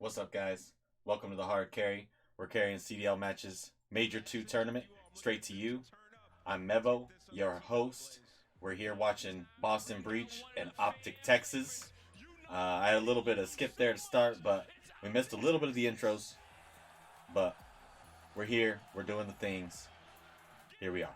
What's up, guys? Welcome to the Hard Carry. We're carrying CDL matches, Major 2 tournament, straight to you. I'm Mevo, your host. We're here watching Boston Breach and Optic Texas. I had a little bit of skip there to start, but we missed a little bit of the intros. But we're here. We're doing the things. Here we are.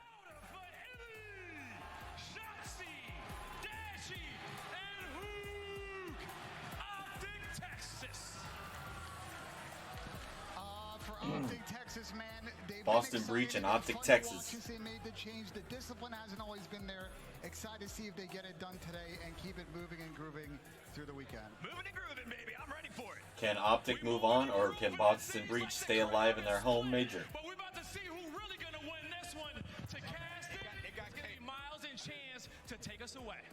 Optic Texas, man. Boston Breach and Optic Texas. They made the change. The discipline hasn't always been there. Excited to see if they get it done today and keep it moving and grooving through the weekend. Moving and grooving, baby. I'm ready for it. Can Optic move on, or can Boston Breach stay alive in their home major? But we're about to see who's really going to win this one. To cast it got Miles and Chance to take us away.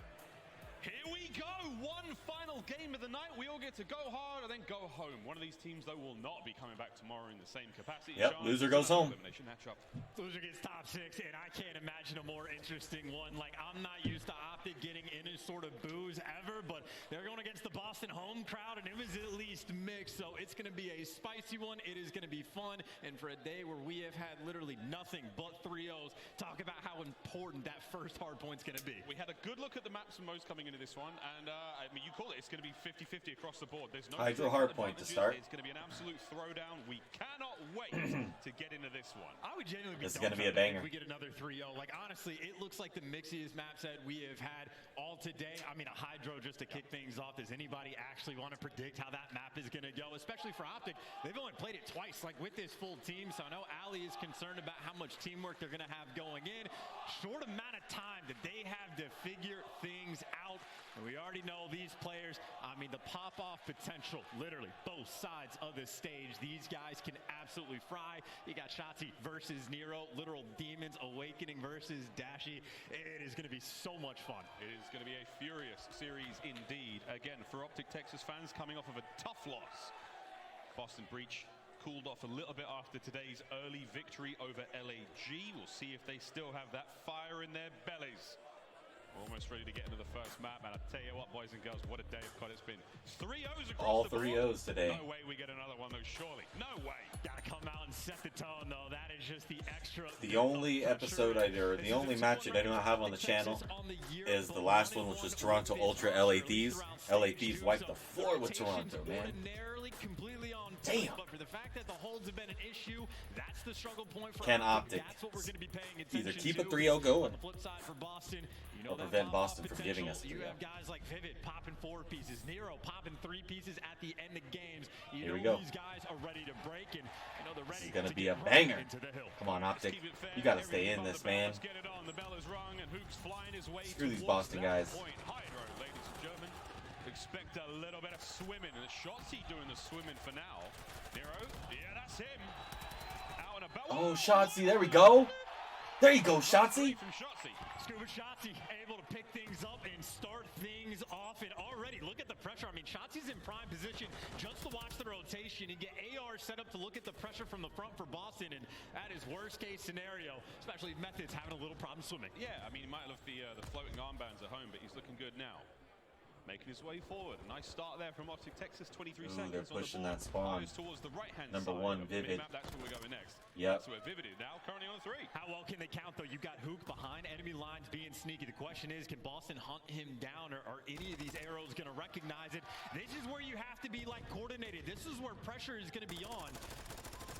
Here we go, one final game of the night. We all get to go hard and then go home. One of these teams, though, will not be coming back tomorrow in the same capacity. Yep, loser goes home. Elimination matchup. Loser gets top 6, and I can't imagine a more interesting one. Like, I'm not used to Optic getting any sort of boos ever, but they're going against the Boston home crowd, and it was at least mixed, so it's going to be a spicy one. It is going to be fun, and for a day where we have had literally nothing but 3-0s, talk about how important that first hard point's going to be. We had a good look at the maps and most coming into this one, and I mean, you call it, it's going to be 50-50 across the board. There's no Hydro hard point to start. It's going to be an absolute throwdown. We cannot wait to get into this one. I would genuinely be This is going to be a banger. if we get another 3-0. Like, honestly, it looks like the mixiest map set we have had all today. I mean, a Hydro just to kick things off. Does anybody actually want to predict how that map is going to go? Especially for Optic. They've only played it twice, like with this full team. So I know Ali is concerned about how much teamwork they're going to have going in. Short amount of time that they have to figure things out. And we already know these players, I mean, the pop-off potential, literally, both sides of the stage. These guys can absolutely fry. You got Shotzi versus Nero, literal demons awakening versus Dashi. It is going to be so much fun. It is going to be a furious series indeed. Again, for Optic Texas fans coming off of a tough loss. Boston Breach cooled off a little bit after today's early victory over LAG. We'll see if they still have that fire in their bellies. Almost ready to get into the first map, and I tell you what, boys and girls, what a day of COD it's been. 3-0s across All the board. 3-0s today. No way we get another one, though, surely. No way. Gotta come out and set the tone, though. That is just the extra. The only episode or the only match that I don't have on the channel is the last one, which was Toronto Ultra LA Thieves. LA Thieves wiped the floor with Toronto, man. Completely on Damn. But for the fact that the holds have been an issue, that's the struggle point for Can Optic That's what we're going to be paying attention either keep to. a 3-0 going, On the flip side for Boston, you know, or prevent Boston from giving us a You 3-0. have guys like Vivid popping 4 pieces, Nero popping 3 pieces at the end of games. You Here know we go. these guys are ready to break, and you know they're ready. This is going to be a get banger. into the hill. Come on, Optic. You got to stay in this, man. Get it on. The bell is rung, and Hoop's flying his way Screw these towards Boston that guys. point. Hydro, ladies and gentlemen. Expect a little bit of swimming, and Shotzi doing the swimming for now. Nero, yeah, that's him. Out and about. Oh, Shotzi, there we go. There you go, Shotzi. From Shotzi. Scuba Shotzi able to pick things up and start things off. And already, look at the pressure. I mean, Shotzi's in prime position just to watch the rotation and get AR set up to look at the pressure from the front for Boston. And that is worst case scenario, especially if Method's having a little problem swimming. Yeah, I mean, he might have left the floating armbands at home, but he's looking good now. Making his way forward. Nice start there from Optic Texas. 23 seconds. They're pushing that spawn. Towards the right-hand Number side 1, of the Vivid. map. That's where we're going next. Yep. That's where Vivid is now, currently on 3. How well can they count, though? You've got Hook behind enemy lines being sneaky. The question is, can Boston hunt him down, or are any of these arrows going to recognize it? This is where you have to be, like, coordinated. This is where pressure is going to be on.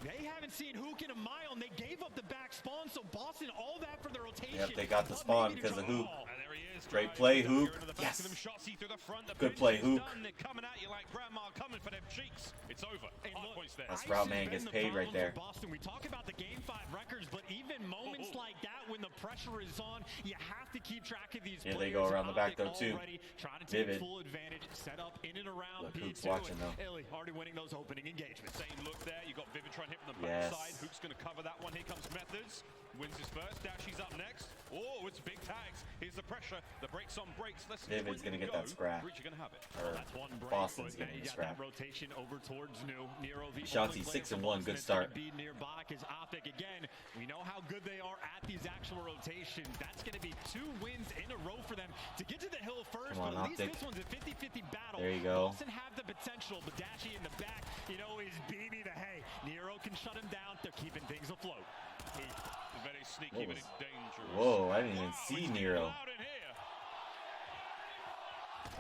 They haven't seen Hook in a mile, and they gave up the back spawn, so Boston, all that for the rotation. Yep, they got the spawn because of Hook. And there he is. Great play, Hook. Yes. Yes. The Good play, Hook. They're coming at you like grandma coming for them cheeks. It's over. Hard points there. That's Sprout Man gets paid right there. Boston, we talk about the Game 5 records, but even moments like that, when the pressure is on, you have to keep track of these Here players. they go around the back, though, too. Trying to take Vivid. full advantage, set up in and around Look, P2. Hook's watching, though. Illy already winning those opening engagements. Same look there. You got Vivid trying to hit from the Yes. backside. Hook's going to cover that one. Here comes Methods. Wins his first. Dashy's up next. Oh, it's big tags. Here's the pressure. The brakes on brakes. Less than Vivid's 20 gonna to get go. that scrap. Breach are going to have it. Or That's one break, Boston's but getting you the got scrap. that rotation over towards New. Nero, the Shotzi only 6 player and for 1, Boston good that's gonna start. Be nearby is Optic again. We know how good they are at these actual rotations. That's going to be 2 wins in a row for them to get to the hill first. Come on, but at least Optic. this one's a 50-50 battle. There you go. Boston have the the potential, but Dashi in the back, you know, is beaming the hey. Nero can shut him down. They're keeping things afloat. Very sneaky, very dangerous. Whoa, I didn't even see Nero. Loud in here.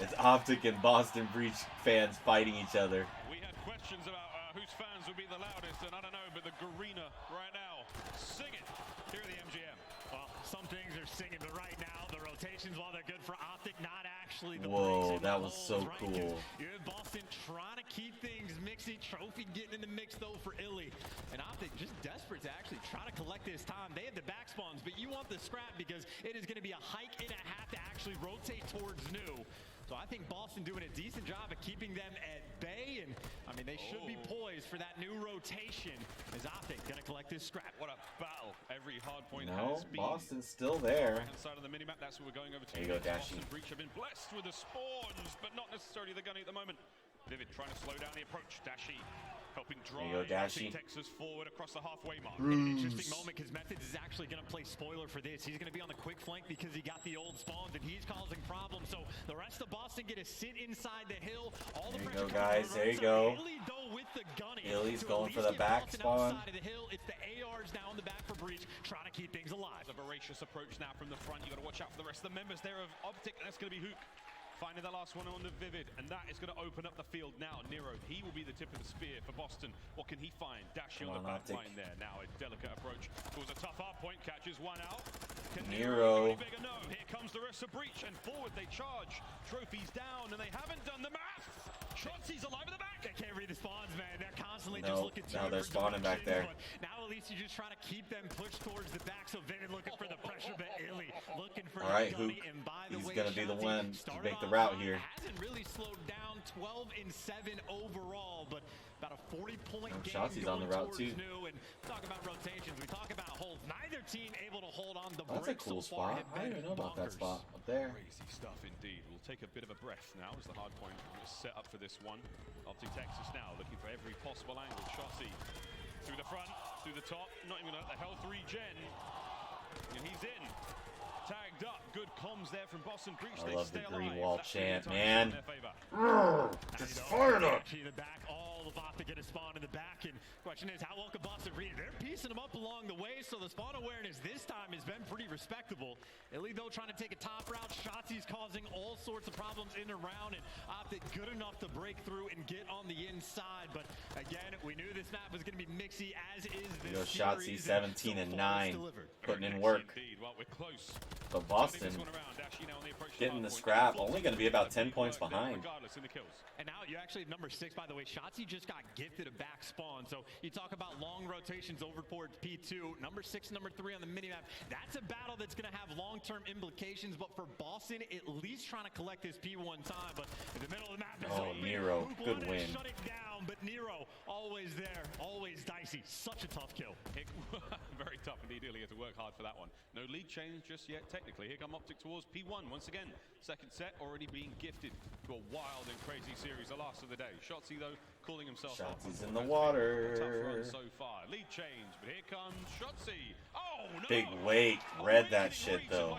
It's Optic and Boston Breach fans fighting each other. We had questions about whose fans would be the loudest, and I don't know, but the Garena right now, sing it here at the MGM. Well, some things are singing, but right now the rotations, while they're good for Optic, not actually the Whoa, breaks and that the was holes, so right? cool. You have Boston trying to keep things mixy. Trophy getting in the mix though for Illy, and Optic just desperate to actually try to collect this time. They have the back spawns, but you want the scrap because it is going to be a hike and a half to actually rotate towards new. So I think Boston doing a decent job of keeping them at bay, and I mean they should be poised for that new rotation. Is Optic going to collect this scrap? What a battle every hard point No, has been. Boston's still there. Right-hand side of the minimap, that's what we're going over to. There you go, Dashi. Boston Breach have been blessed with the spawns, but not necessarily the gunny at the moment. Vivid trying to slow down the approach. Dashi helping drive There you go, Dashi. Optic Texas forward across the halfway mark. An interesting moment because Methods is actually going to play spoiler for this. He's going to be on the quick flank because he got the old spawns and he's causing problems. So the rest of Boston get to sit inside the hill. All the There you pressure go, guys. comes There you over. go. Illy, though, with the gunny. Illy's to going at for least the get back Boston spawn. outside of the hill. It's the ARs now in the back for Breach, trying to keep things alive. A voracious approach now from the front. You got to watch out for the rest of the members there of Optic. That's going to be Hook. Finding the last one on the Vivid, and that is going to open up the field now. Nero, he will be the tip of the spear for Boston. What can he find? Dashi on the back line there. Now a delicate approach. Towards a tough hard point, catches one out. Can Nero. go any bigger? No. Here comes the rest of Breach, and forward they charge. Trophies down, and they haven't done the math. Shotzi's alive at the back. They can't read the spawns, man. They're constantly No, just looking now they're different spawning back directions, there. but now at least you just try to keep them pushed towards the back. So Vivid looking for the pressure, but Illy looking for All right, the gunny. Hook. And by the He's way, going to be the Shotzi one to started make the off route hot, here. hasn't really slowed down. 12-7 overall, but about a 40-point game Shotzi's on the going route towards too. new. And talk about rotations. We talk about holds. Neither team able to hold on. The That's a breaks cool so far spot. have I didn't been even know about that bonkers. spot up there. Crazy stuff indeed. We'll take a bit of a breath now as the hard point is set up for this one. Optic Texas now looking for every possible angle. Shotzi through the front, through the top, not even at the health regen. And he's in. Tagged up. Good comms there from Boston Breach. I They love the stay green alive. wall That's chant, really in man. their favor. Just fire it up. Actually, in the back, all of Optic get a spawn in the back, and question is, how well can Boston read it? They're piecing them up along the way, so the spawn awareness this time has been pretty respectable. Illy, though, trying to take a top route. Shotzi's causing all sorts of problems in and around, and Optic good enough to break through and get on the inside. But again, we knew this map was going to be mixy, as is Yo, this Shotzi series. 17 and 9, putting in work. Indeed. Well, we're close. But Boston getting the scrap, only going to be about 10 points behind. Regardless in the kills. And now you actually have number 6, by the way. Shotzi just got gifted a back spawn. So you talk about long rotations over towards P2. Number 6, number 3 on the minimap. That's a battle that's going to have long-term implications. But for Boston, at least trying to collect this P1 time. But in the middle of the map is Oh, open. Nero, Hoop good wanted to win. shut it down, but Nero always there, always dicey. Such a tough kill. Very tough indeed. Illy had to work hard for that one. No lead change just yet, technically. Here come Optic towards P1 once again. Second set already being gifted to a wild and crazy series, the last of the day. Shotzi, though, calling himself up. Shotzi's in the Has been a water. tough run so far. Lead change, but here comes Shotzi. Oh, no! Big weight. Read that shit, though.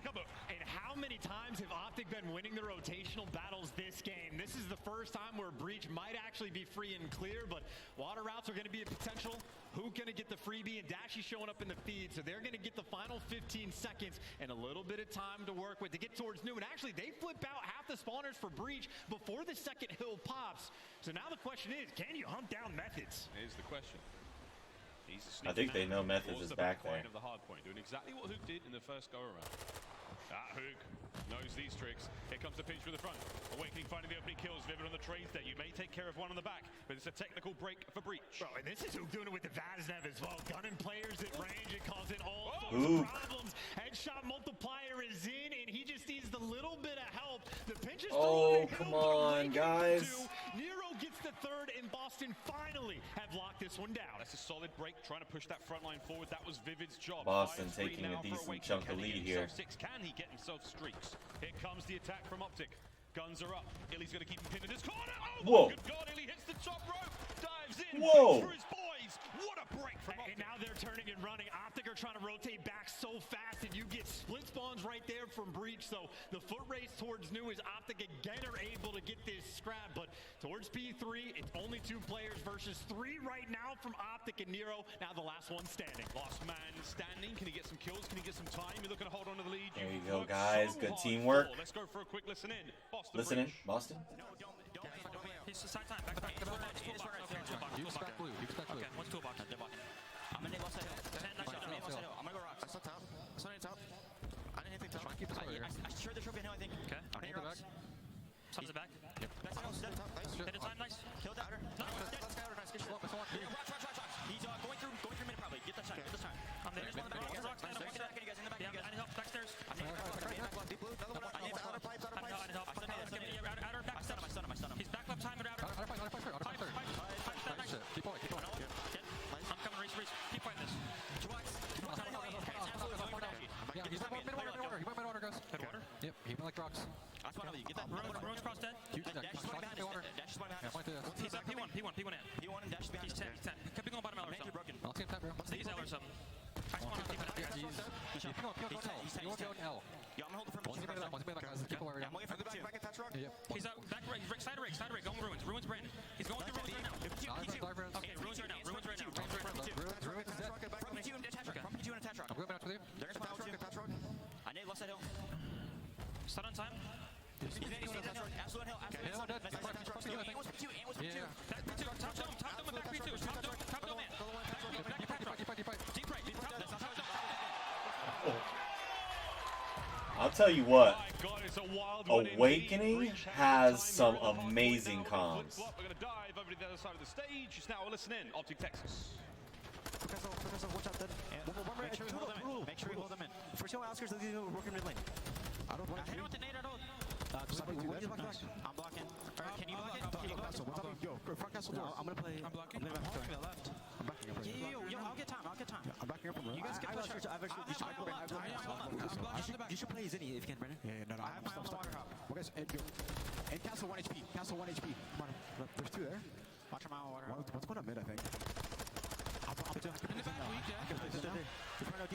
And how many times have Optic been winning the rotational battles this game? This is the first time where Breach might actually be free and clear, but water routes are going to be a potential. Who's going to get the freebie? And Dashi showing up in the feed, so they're going to get the final 15 seconds and a little bit of time to work with to get towards new. And actually, they flip out half the spawners for Breach before the second hill pops. So now the question is, can you hunt down Methods? Here's the question. He's I think they know Methods towards is the back line there. of the hard point, doing exactly what Hook did in the first go around. Hook knows these tricks. Here comes the pinch from the front. Awakening finding the opening kills. Vivid on the trades there. You may take care of one on the back, but it's a technical break for Breach. Bro, and this is Hook doing it with the Vaznev as well. Gunning players at range and causing all sorts Hook. of problems. Headshot multiplier is in, and he just needs the little bit of help. The pinch is Oh, through, come Hill, on, they get guys. two. Nero gets the third, and Boston finally have locked this one down. That's a solid break, trying to push that front line forward. That was Vivid's job. Boston 5-3 taking a now for decent Awakening. chunk of Can he lead get here. himself 6? Can he get himself streaks? Here comes the attack from Optic. Guns are up. Illy's going to keep him pinned in this corner. Oh, Whoa. good God. Illy hits the top rope. Dives in. Whoa. For his boys. What a break from Optic. And now they're turning and running. Optic are trying to rotate back so fast, and you get split spawn spawns right there from Breach. So the foot race towards New is Optic again are able to get this scrap, but towards P3, it's only 2 players versus 3 right now from Optic and Nero. Now the last one standing. Last man standing. Can he get some kills? Can he get some time? You're looking to hold on to the lead. There you You've go, worked guys. so Good hard teamwork. for. Let's go for a quick listen in. Boston Listen in, Breach. Boston. He's side time, back to back. You expect blue. You expect blue. Okay, what's toolbox? I'm gonna nade left side hill. Nice shot, nade left side hill. I'm gonna go rocks. I saw top. I saw any top. I didn't hit anything top. Keep this over here. I sure the trophy hill, I think. Okay. I'm gonna Hit rocks. Sun's back. Yep. Back side hill, dead. Nice. Hit it time, nice. Killed that. Nice, dead. Nice. Good shot. Rocks. He's going through mid probably. Get that shot, get this time. I'm there. There's one in the back. Rocks, I'm in the back, you guys, in the back, you guys. I need help, backstairs. I need help. Deep blue. Another one. I need help. I need help. Outer, back steps. I stun him. He's back left time, outer. Pipe. Nice shit. Keep going. Keep going. I'm coming, race. Keep fighting this. Two eyes. Yeah, he's mid-water. He went mid-water, guys. Mid-water? Yep. He went like rocks. That's one of you. Get that. Ruins cross dead. Huge Dash is behind us. Dash is behind Yeah, us. point to He's at P1 in. P1 and Dash is behind us. He's 10. Could be going bottom L or something. Broken. I'll take that, bro. He's L or something. I spawn on defense. He's going L. Yeah, I'm holding for Once he made that, guys. Keep away. I'm looking for the back attach rock. Yep. He's out. Back right. Side rig. Going Ruins. Ruins Brandon. He's going through Ruins right now. Okay, Ruins right now. Ruins right now. Ruins is dead. From P2 and attach rock. From P2 and attach rock. I'm going back with you. They're gonna spawn attach rock. I need left side hill. Stun on time. He's in absolute hill. Hill dead. And was P2. Yeah. Back P2. Top dome and back P2. Top dome man. Back attach rock. Deep right. Top dome. I'll tell you what. My God, it's a wild one Awakening indeed. Breach has time some here on the hard amazing point now. comms. We're going to dive over to the other side of the stage. It's now a listen in. Optic Texas. Make sure we hold them in. Make sure we hold them in. For sure, Oscar's working mid lane. I don't want I hit him with the nade at all. I'm blocking. Alright, can you block it? Can you block it? Yo, front castle door. I'm gonna play. I'm blocking. I'm pulling to the left. I'm backing up. Yo, I'll get time. I'm backing up from room. You guys can push her. You should play Zinni if you can, Brennan. Yeah, no. I have my own water hop. Well, guys, and castle 1 HP. Castle 1 HP. Come on. There's 2 there. Watch my own water hop. What's going on mid, I think? In the back, weak, yeah.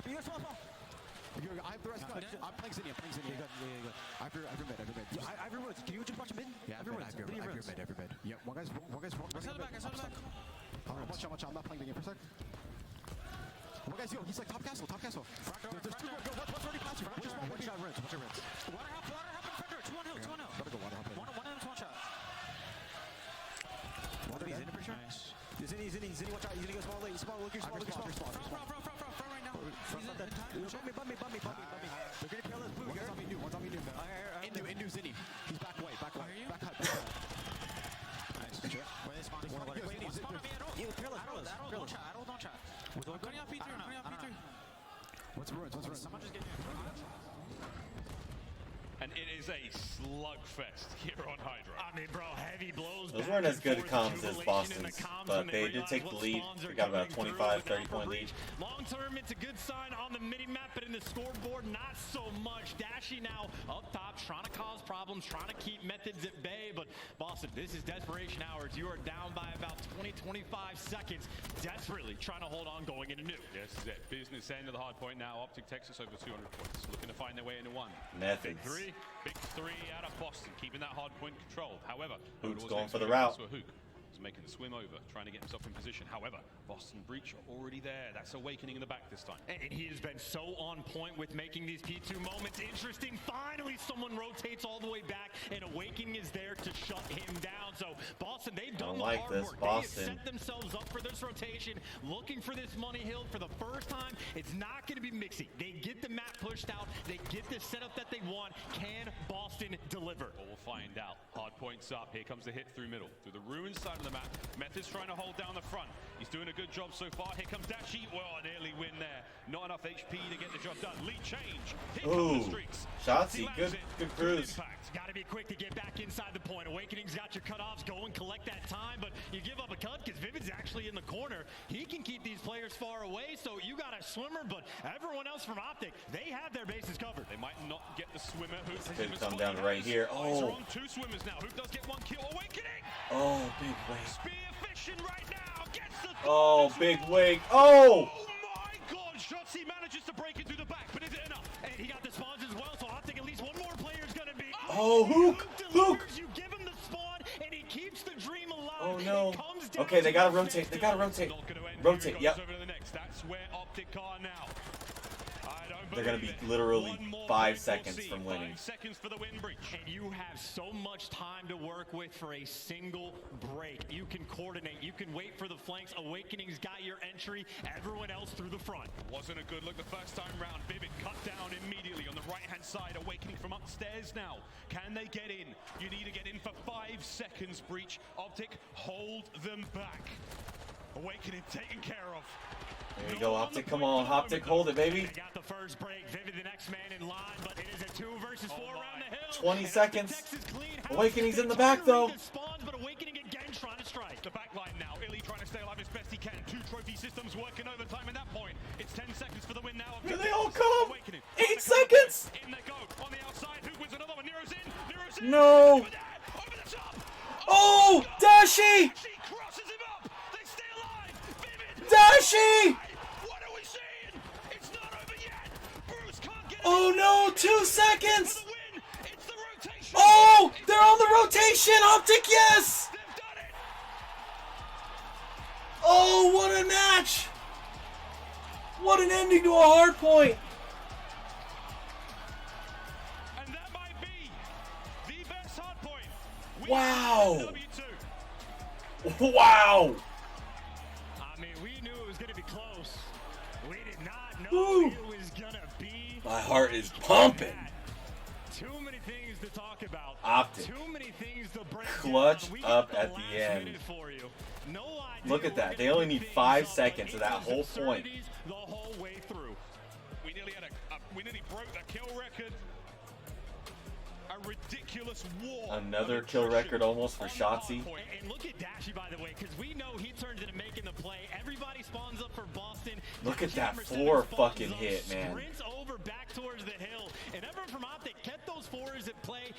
You guys fall. I have the rest. I'm playing Zinni. Good. I have your mid. I have your roots. Can you just watch mid? Yeah, every mid. Yeah, one guy's. I saw the back. I'm not playing the game for a sec. One guy's, yo, he's like top castle. There's 2 more. Go, what's already past you? Watch your rinse. Water hop in front door. 2 on hill. Better go water hop in. One of them's one shot. Water He's dead. in for sure. Nice. Zinni, watch out. He's gonna go small lane. Look your small. Front right now. Bump me. They're gonna kill us. Blue, One's on me new. Indu Zinni. He's back white. Back hut. Nice. Good shot. Where they spawn? Wait, spawn on me at all. Peerless. Don't shot. Cutting off P3. What's ruins? Someone just get me. And it is a slugfest here on Hydra. I mean, bro, heavy blows. Those back weren't as and good forth, comms as jubilation in Boston's, the comms but when they did realize take what the lead. spawns They are got about coming through 25, with 30 Upper point Breach. lead. Long term, it's a good sign on the mini map, but in the scoreboard, not so much. Dashy now up top, trying to cause problems, trying to keep methods at bay. But Boston, this is desperation hours. You are down by about 20, 25 seconds, desperately trying to hold on going into new. Yes, this is it. Business end of the hard point now. Optic Texas over 200 points. Looking to find their way into one. Methods. Big three out of Boston, keeping that hard point controlled. However, Hook's Odor's going next for the move route. to a Hook. He's making the swim over, trying to get himself in position. However, Boston Breach are already there. That's Awakening in the back this time. And he has been so on point with making these P2 moments interesting. Finally, someone rotates all the way back, and Awakening is there to shut him down. So, Boston, they've done the like hard this, work. Boston. They have set themselves up for this rotation, looking for this money hill for the first time. It's not going to be mixy. They get the map pushed out. They get the setup that they want. Can Boston deliver? Well, we'll find out. Hard points up. Here comes the hit through middle. Through the ruins side of the map. Method's trying to hold down the front. He's doing a good job so far. Here comes Dashi. Well, an early win there. Not enough HP to get the job done. Lead change. Here come the streaks. Shotsy, He good lands it. good cruise. Impact. Got to be quick to get back inside the point. Awakening's got your cutoffs. Go and collect that time, but you give up a cut because Vivid's actually in the corner. He can keep these players far away, so you got a swimmer, but everyone else from Optic, they have their bases covered. They might not get the swimmer. Hook Could come down to right here. Eyes are Oh. on 2 swimmers now. Hook does get 1 kill. Awakening. Oh, big wake. Spear fishing right now. Gets the Oh, as big well. wake. Oh! Oh my God! Shotzi manages to break it through the back, but is it enough? And he got the spawns as Oh, Hook! Hook! You give him the spawn, and he keeps the dream alive. Oh, no. It comes down Okay, they to gotta the rotate. They gotta rotate. Not gonna end. Rotate, Who yep. goes over to the next? That's where Optic are now. I don't They're gonna believe be it. literally One more 5 point we'll seconds see. from winning. 5 seconds for the win breach. And you have so much time to work with for a single break. You can coordinate. You can wait for the flanks. Awakening's got your entry. Everyone else through the front. Wasn't a good look the first time round. Vivid cut down immediately on the right-hand side. Awakening from upstairs now. Can they get in? You need to get in for 5 seconds, Breach. Optic, hold them back. Awakening taken care of. There you go, Optic. Come on, Optic. Hold it, baby. They got the first break. Vivid, the next man in line, but it is a 2 versus 4 around the hill. 20 And seconds. Texas clean house. Awakening's in the They back, though. tolerate the Spawns, but Awakening again trying to strike. The back line now. Illy trying to stay alive as best he can. 2 trophy systems working overtime at that point. It's 10 seconds for the win now. Here they all come. Awakening. 8 seconds. In they go. On the outside. Who wins another one? Nero's in. Nero's in. No. Over there. Over the top. Oh, Dashi! She crosses him up. They stay alive. Vivid. Dashi! What are we seeing? It's not over yet. Bruce can't get it. Oh no, 2 For seconds! the win. It's the rotation. Oh, they're on the rotation! Optic, yes! They've done it. Oh, what a match! What an ending to a hard point! And that might be the best hard point. We Wow. have W2. Wow! I mean, we knew it was going to be close. We did not know Woo. it was going to be. My heart is pumping. Too many things to talk about. Optic. Too many things to break Clutch down. We up got at the last end. minute for you. No idea Look at we're that. gonna They only pick need things 5 up, but seconds of that it was whole point. absurdities the whole way through. We nearly had we nearly broke the kill record. A ridiculous war. Another of kill attrition record almost for on the hard Shotzi. point. And look at Dashy, by the way, because we know he turns into making the play. Everybody spawns up for Boston. Look at Dashy that number 7 4 spawns fucking up, hit, man. Sprints over back towards the hill. And everyone from Optic kept those 4s at play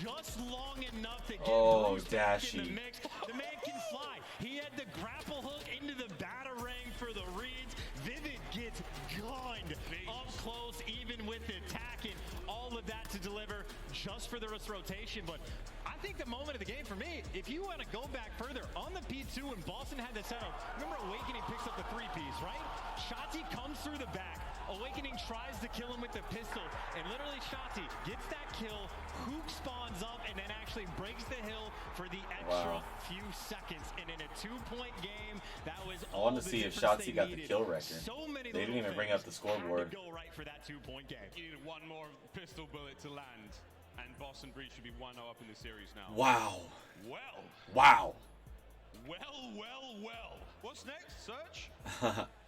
just long enough to get Oh, Bruce back in the Dashy. mix. The man can fly. He had the grapple hook into the batarang for the reads. Vivid gets gunned up close, even with the attack and all of that to deliver just for the rotation. But I think the moment of the game for me, if you want to go back further, on the P2 when Boston had the setup, remember Awakening picks up the 3-piece, right? Shotzi comes through the back. Awakening tries to kill him with the pistol, and literally Shotzi gets that kill, Hook spawns up, and then actually breaks the hill for the extra Wow. few seconds. And in a 2-point game, that was I all wanted to the see if difference Shotzi they got the needed. kill record. So many They didn't little even bring things up the had scoreboard. to go right for that 2-point game. You needed one more pistol bullet to land, and Boston Breach should be 1-0 up in the series now. Wow. Well, Wow. well. What's next? Search?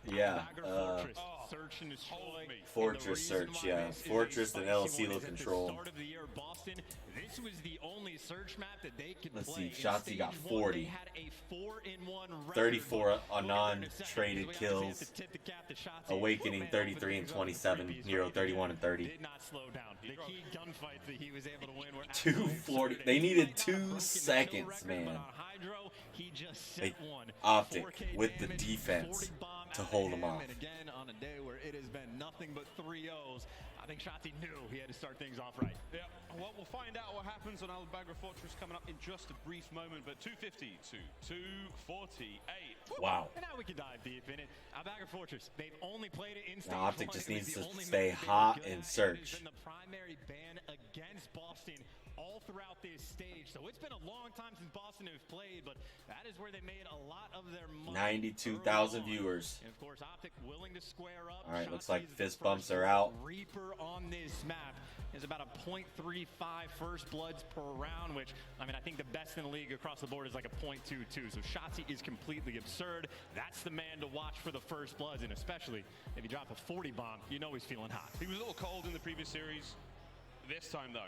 Yeah. Dagger Fortress, search and destroy. hold me. Fortress And the reason search, why yeah. this is a Fortress and spicy LC one will is at control. The start of the year, Boston, this was the only search map that they could Let's play. see, In Shotzi stage got 1, 40. They had a 4-in-1 record. 34 on We'll get there in a second, non-traded because we have a chance kills. to tip the cap to Shotzi. Awakening Man, 33 and opened things up with 27. 3-piece, Nero right? 31 and 30. Did not slow down. The key gunfights that he was able to win were 240. They needed 2 seconds, man. He just They- set one. Optic 4K with the damage, defense 40 bomb to out hold him him, off. And again, on a day where it has been nothing but 3-0s, I think Shotzi knew he had to start things off right. Yeah, well, we'll find out what happens on Albagra Fortress coming up in just a brief moment, but 250 to 248. Wow. And now we can dive deep in it. Albagra Fortress, they've only played it in stage Now, Optic 1. just It was needs the to only stay map they were hot good and at. search. It's been the primary ban against Boston all throughout this stage. So it's been a long time since Boston have played, but that is where they made a lot of their money. 92,000 early on. viewers. And of course, Optic willing to square up. All right, looks Shotzi like is the fist bumps first are out. Reaper on this map is about a .35 first bloods per round, which, I mean, I think the best in the league across the board is like a .22. So Shotzi is completely absurd. That's the man to watch for the first bloods, and especially if you drop a 40 bomb, you know he's feeling hot. He was a little cold in the previous series. This time, though,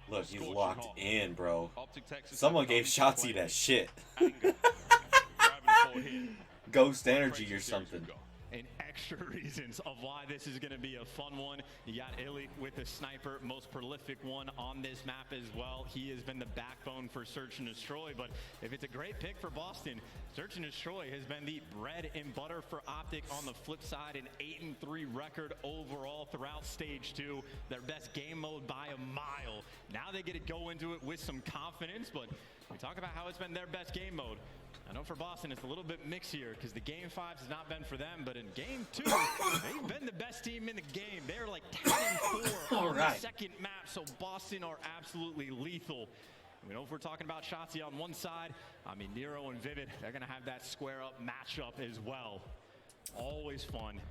Look, he's Scorching locked hot. in, bro. Optic Texas. Someone have gave come to Shotzi play. that shit. Anger. Driving forward here. Ghost energy or Crazy series something. we've got. An extra reasons of why this is going to be a fun one. You got Illy with the sniper, most prolific one on this map as well. He has been the backbone for Search and Destroy, but if it's a great pick for Boston, Search and Destroy has been the bread and butter for Optic. On the flip side, an 8-3 record overall throughout stage 2. Their best game mode by a mile. Now they get to go into it with some confidence, but we talk about how it's been their best game mode. I know for Boston it's a little bit mixed here because the game 5 has not been for them, but in game 2, they've been the best team in the game. They're like 10-4 on the second map, so Boston are absolutely lethal. We know if we're talking about Shotzi on one side, I mean, Nero and Vivid, they're going to have that square-up matchup as well. Always fun.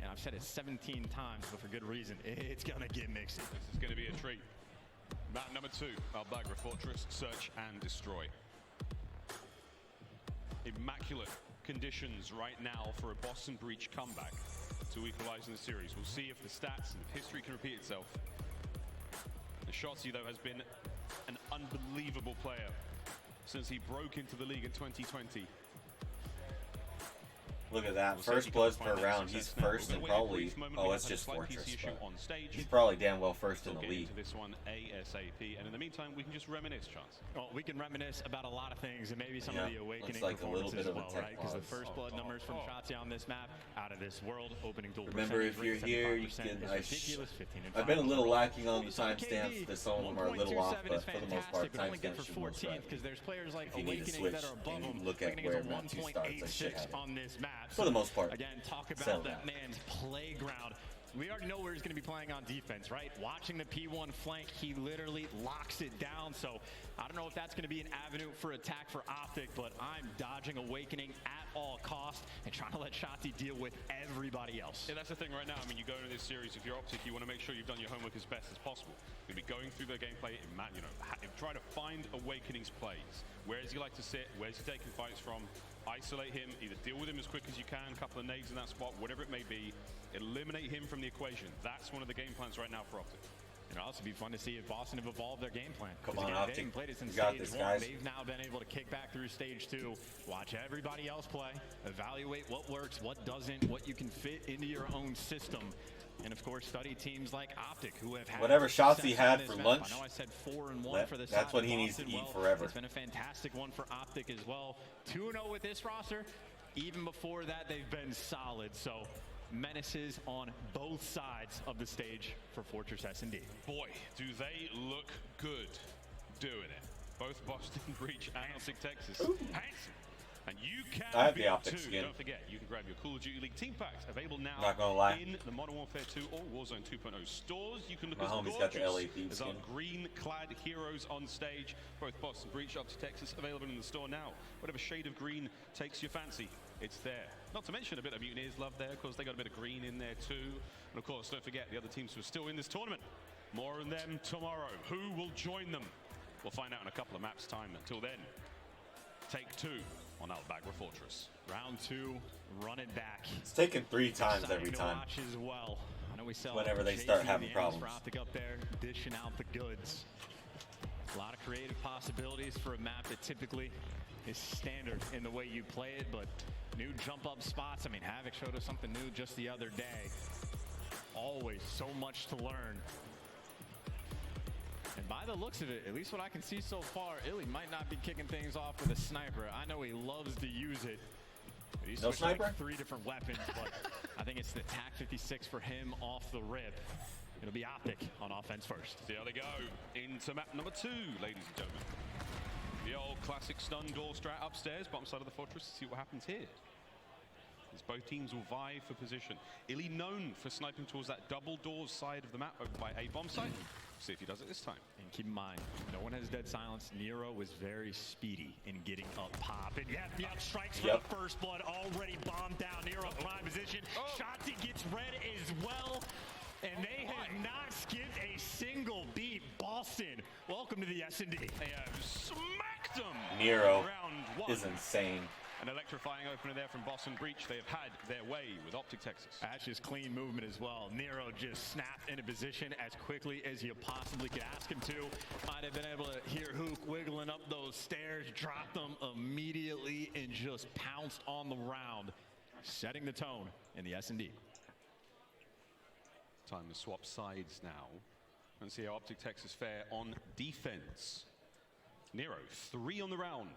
And I've said it 17 times, but for good reason. It's going to get mixy. This is going to be a treat. Map number 2, Albagra Fortress, Search and Destroy. Immaculate conditions right now for a Boston Breach comeback to equalize in the series. We'll see if the stats and if history can repeat itself. The Shotzi, though, has been an unbelievable player since he broke into the league in 2020. Look at that. First bloods per round. He's first and probably, oh, it's just Fortress. He's probably damn well first in the league. This one ASAP. And in the meantime, we can just reminisce, Chance. Well, we can reminisce about a lot of things and maybe some of the awakening like performances as well, right? Because the first blood numbers from Shotzi on this map, out of this world, opening duel Remember, if you're here, you can. I've been a little lacking on the timestamps. Some of them are a little off, but for the most part, timestamps should move right. Because there's players like If you need to Awakening switch that are above and them. look at where map 2 starts, I should have it. On this map. For the most part. Again, talk about that man's playground. We already know where he's going to be playing on defense, right? Watching the P1 flank, he literally locks it down. So I don't know if that's going to be an avenue for attack for Optic, but I'm dodging Awakening at all costs and trying to let Shotzi deal with everybody else. Yeah, that's the thing right now. I mean, you go into this series, if you're Optic, you want to make sure you've done your homework as best as possible. You'll be going through the gameplay, try to find Awakening's plays. Where does he like to sit? Where's he taking fights from? Isolate him, either deal with him as quick as you can, a couple of nades in that spot, whatever it may be. Eliminate him from the equation. That's one of the game plans right now for Optic. It'll also be fun to see if Boston have evolved their game plan. Come on, Optic. They Optic. played it since You got stage this, 1. guys. They've now been able to kick back through stage 2, watch everybody else play, evaluate what works, what doesn't, what you can fit into your own system. And of course, study teams like Optic, who have had whatever shots he had for lunch. I know I said 4-1 for this. That's what he needs to eat forever. It's been a fantastic one for Optic as well. 2-0 with this roster. Even before that, they've been solid. So menaces on both sides of the stage for Fortress S&D. Boy, do they look good doing it. Both Boston Breach and Optic Texas. Handsome. And you can I have the Optic skin. Don't forget, you can grab your Call of Duty League team packs available now Not gonna lie. in the Modern Warfare 2 or Warzone 2.0 stores. You can look as homie's got the gorgeous LAP as our skin. green-clad heroes on stage. Both Boston Breach, Optic Texas, available in the store now. Whatever shade of green takes your fancy, it's there. Not to mention a bit of Mutineers love there. Of course, they got a bit of green in there too. And of course, don't forget the other teams who are still in this tournament. More on them tomorrow. Who will join them? We'll find out in a couple of maps' time. Until then, take 2 on Albagra Fortress. Round 2, run it back. It's taken 3 times every To time. watch as well. I know we saw Whenever they JC start and having the problems. For Optic up there, dishing out the goods. A lot of creative possibilities for a map that typically is standard in the way you play it, but new jump up spots. I mean, Havoc showed us something new just the other day. Always so much to learn. And by the looks of it, at least what I can see so far, Illy might not be kicking things off with a sniper. I know he loves to use it. But he's No switched like sniper? 3 different weapons, but I think it's the TAC 56 for him off the rip. It'll be Optic on offense first. See how they go into map number 2, ladies and gentlemen. The old classic stun door strat upstairs, bottom side of the fortress. See what happens here. As both teams will vie for position. Illy known for sniping towards that double doors side of the map over by A bomb site. See if he does it this time. And keep in mind, no one has dead silence. Nero was very speedy in getting up pop. And yep, strikes for the first blood. Already bombed down. Nero prime position. Shotzi gets red as well. And they have not skipped a single beat. Boston, welcome to the S&D. They have smacked them. Nero Round 1. is insane. An electrifying opener there from Boston Breach. They have had their way with Optic Texas. That's just clean movement as well. Nero just snapped into position as quickly as you possibly could ask him to. Might have been able to hear Hook wiggling up those stairs, dropped them immediately, and just pounced on the round. setting the tone in the S&D. Time to swap sides now and see how Optic Texas fare on defense. Nero, 3 on the round.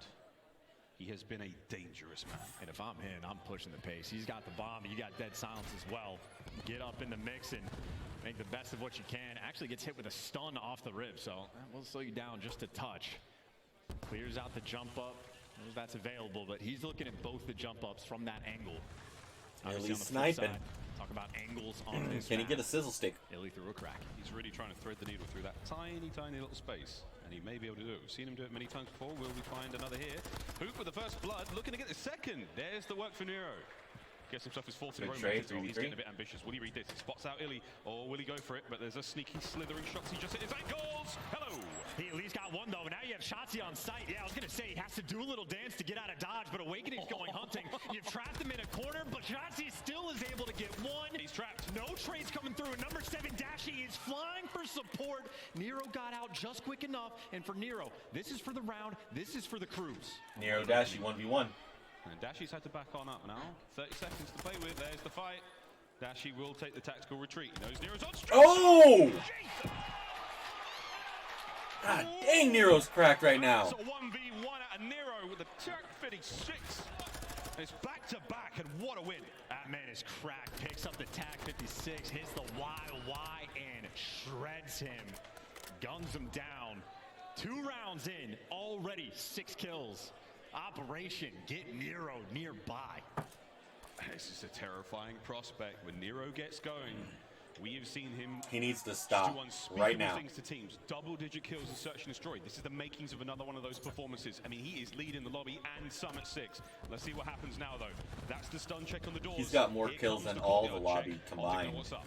He has been a dangerous man. And if I'm in, I'm pushing the pace. He's got the bomb. You got dead silence as well. Get up in the mix and make the best of what you can. Actually gets hit with a stun off the rib, so that will slow you down just a touch. Clears out the jump up. Knows that's available, but he's looking at both the jump ups from that angle. Illy's sniping. Talk about angles on this. Can he get a sizzle stick? Illy through a crack. He's really trying to thread the needle through that tiny, tiny little space. And he may be able to do it. We've seen him do it many times before. Will we find another here? Hoop with the first blood, looking to get the second. There's the work for Nero. Gets himself his fourth in a row. He's getting a bit ambitious. Will he read this? He spots out Illy, or will he go for it? But there's a sneaky slithering shot. He just hit his ankles. Hello. He at least got one though. Now you have Shotzi on site. Yeah, I was gonna say he has to do a little dance to get out of dodge, but Awakening's going hunting. You've trapped him in a corner, but Shotzi still is able to get one. He's trapped. No trades coming through. Number 7, Dashi is flying for support. Nero got out just quick enough, and for Nero, this is for the round. This is for the cruise. Nero Dashi 1v1. And Dashi's had to back on up now. 30 seconds to play with. There's the fight. Dashi will take the tactical retreat. He knows Nero's on strike. Oh! God dang, Nero's cracked right now. So 1v1 at Nero with the Turk 56. It's back to back, and what a win. That man is cracked. Picks up the TAC 56, hits the YY, and shreds him. Guns him down. 2 rounds in, already 6 kills. Operation Get Nero nearby. This is a terrifying prospect. When Nero gets going, we have seen him. He needs to stop do unspeakable right now. Things to teams. Double-digit kills and search and destroy. This is the makings of another one of those performances. I mean, he is leading the lobby and some at 6. Let's see what happens now, though. That's the stun check on the doors. He's got more Here kills comes than the all the cooldown lobby check. combined. What's up?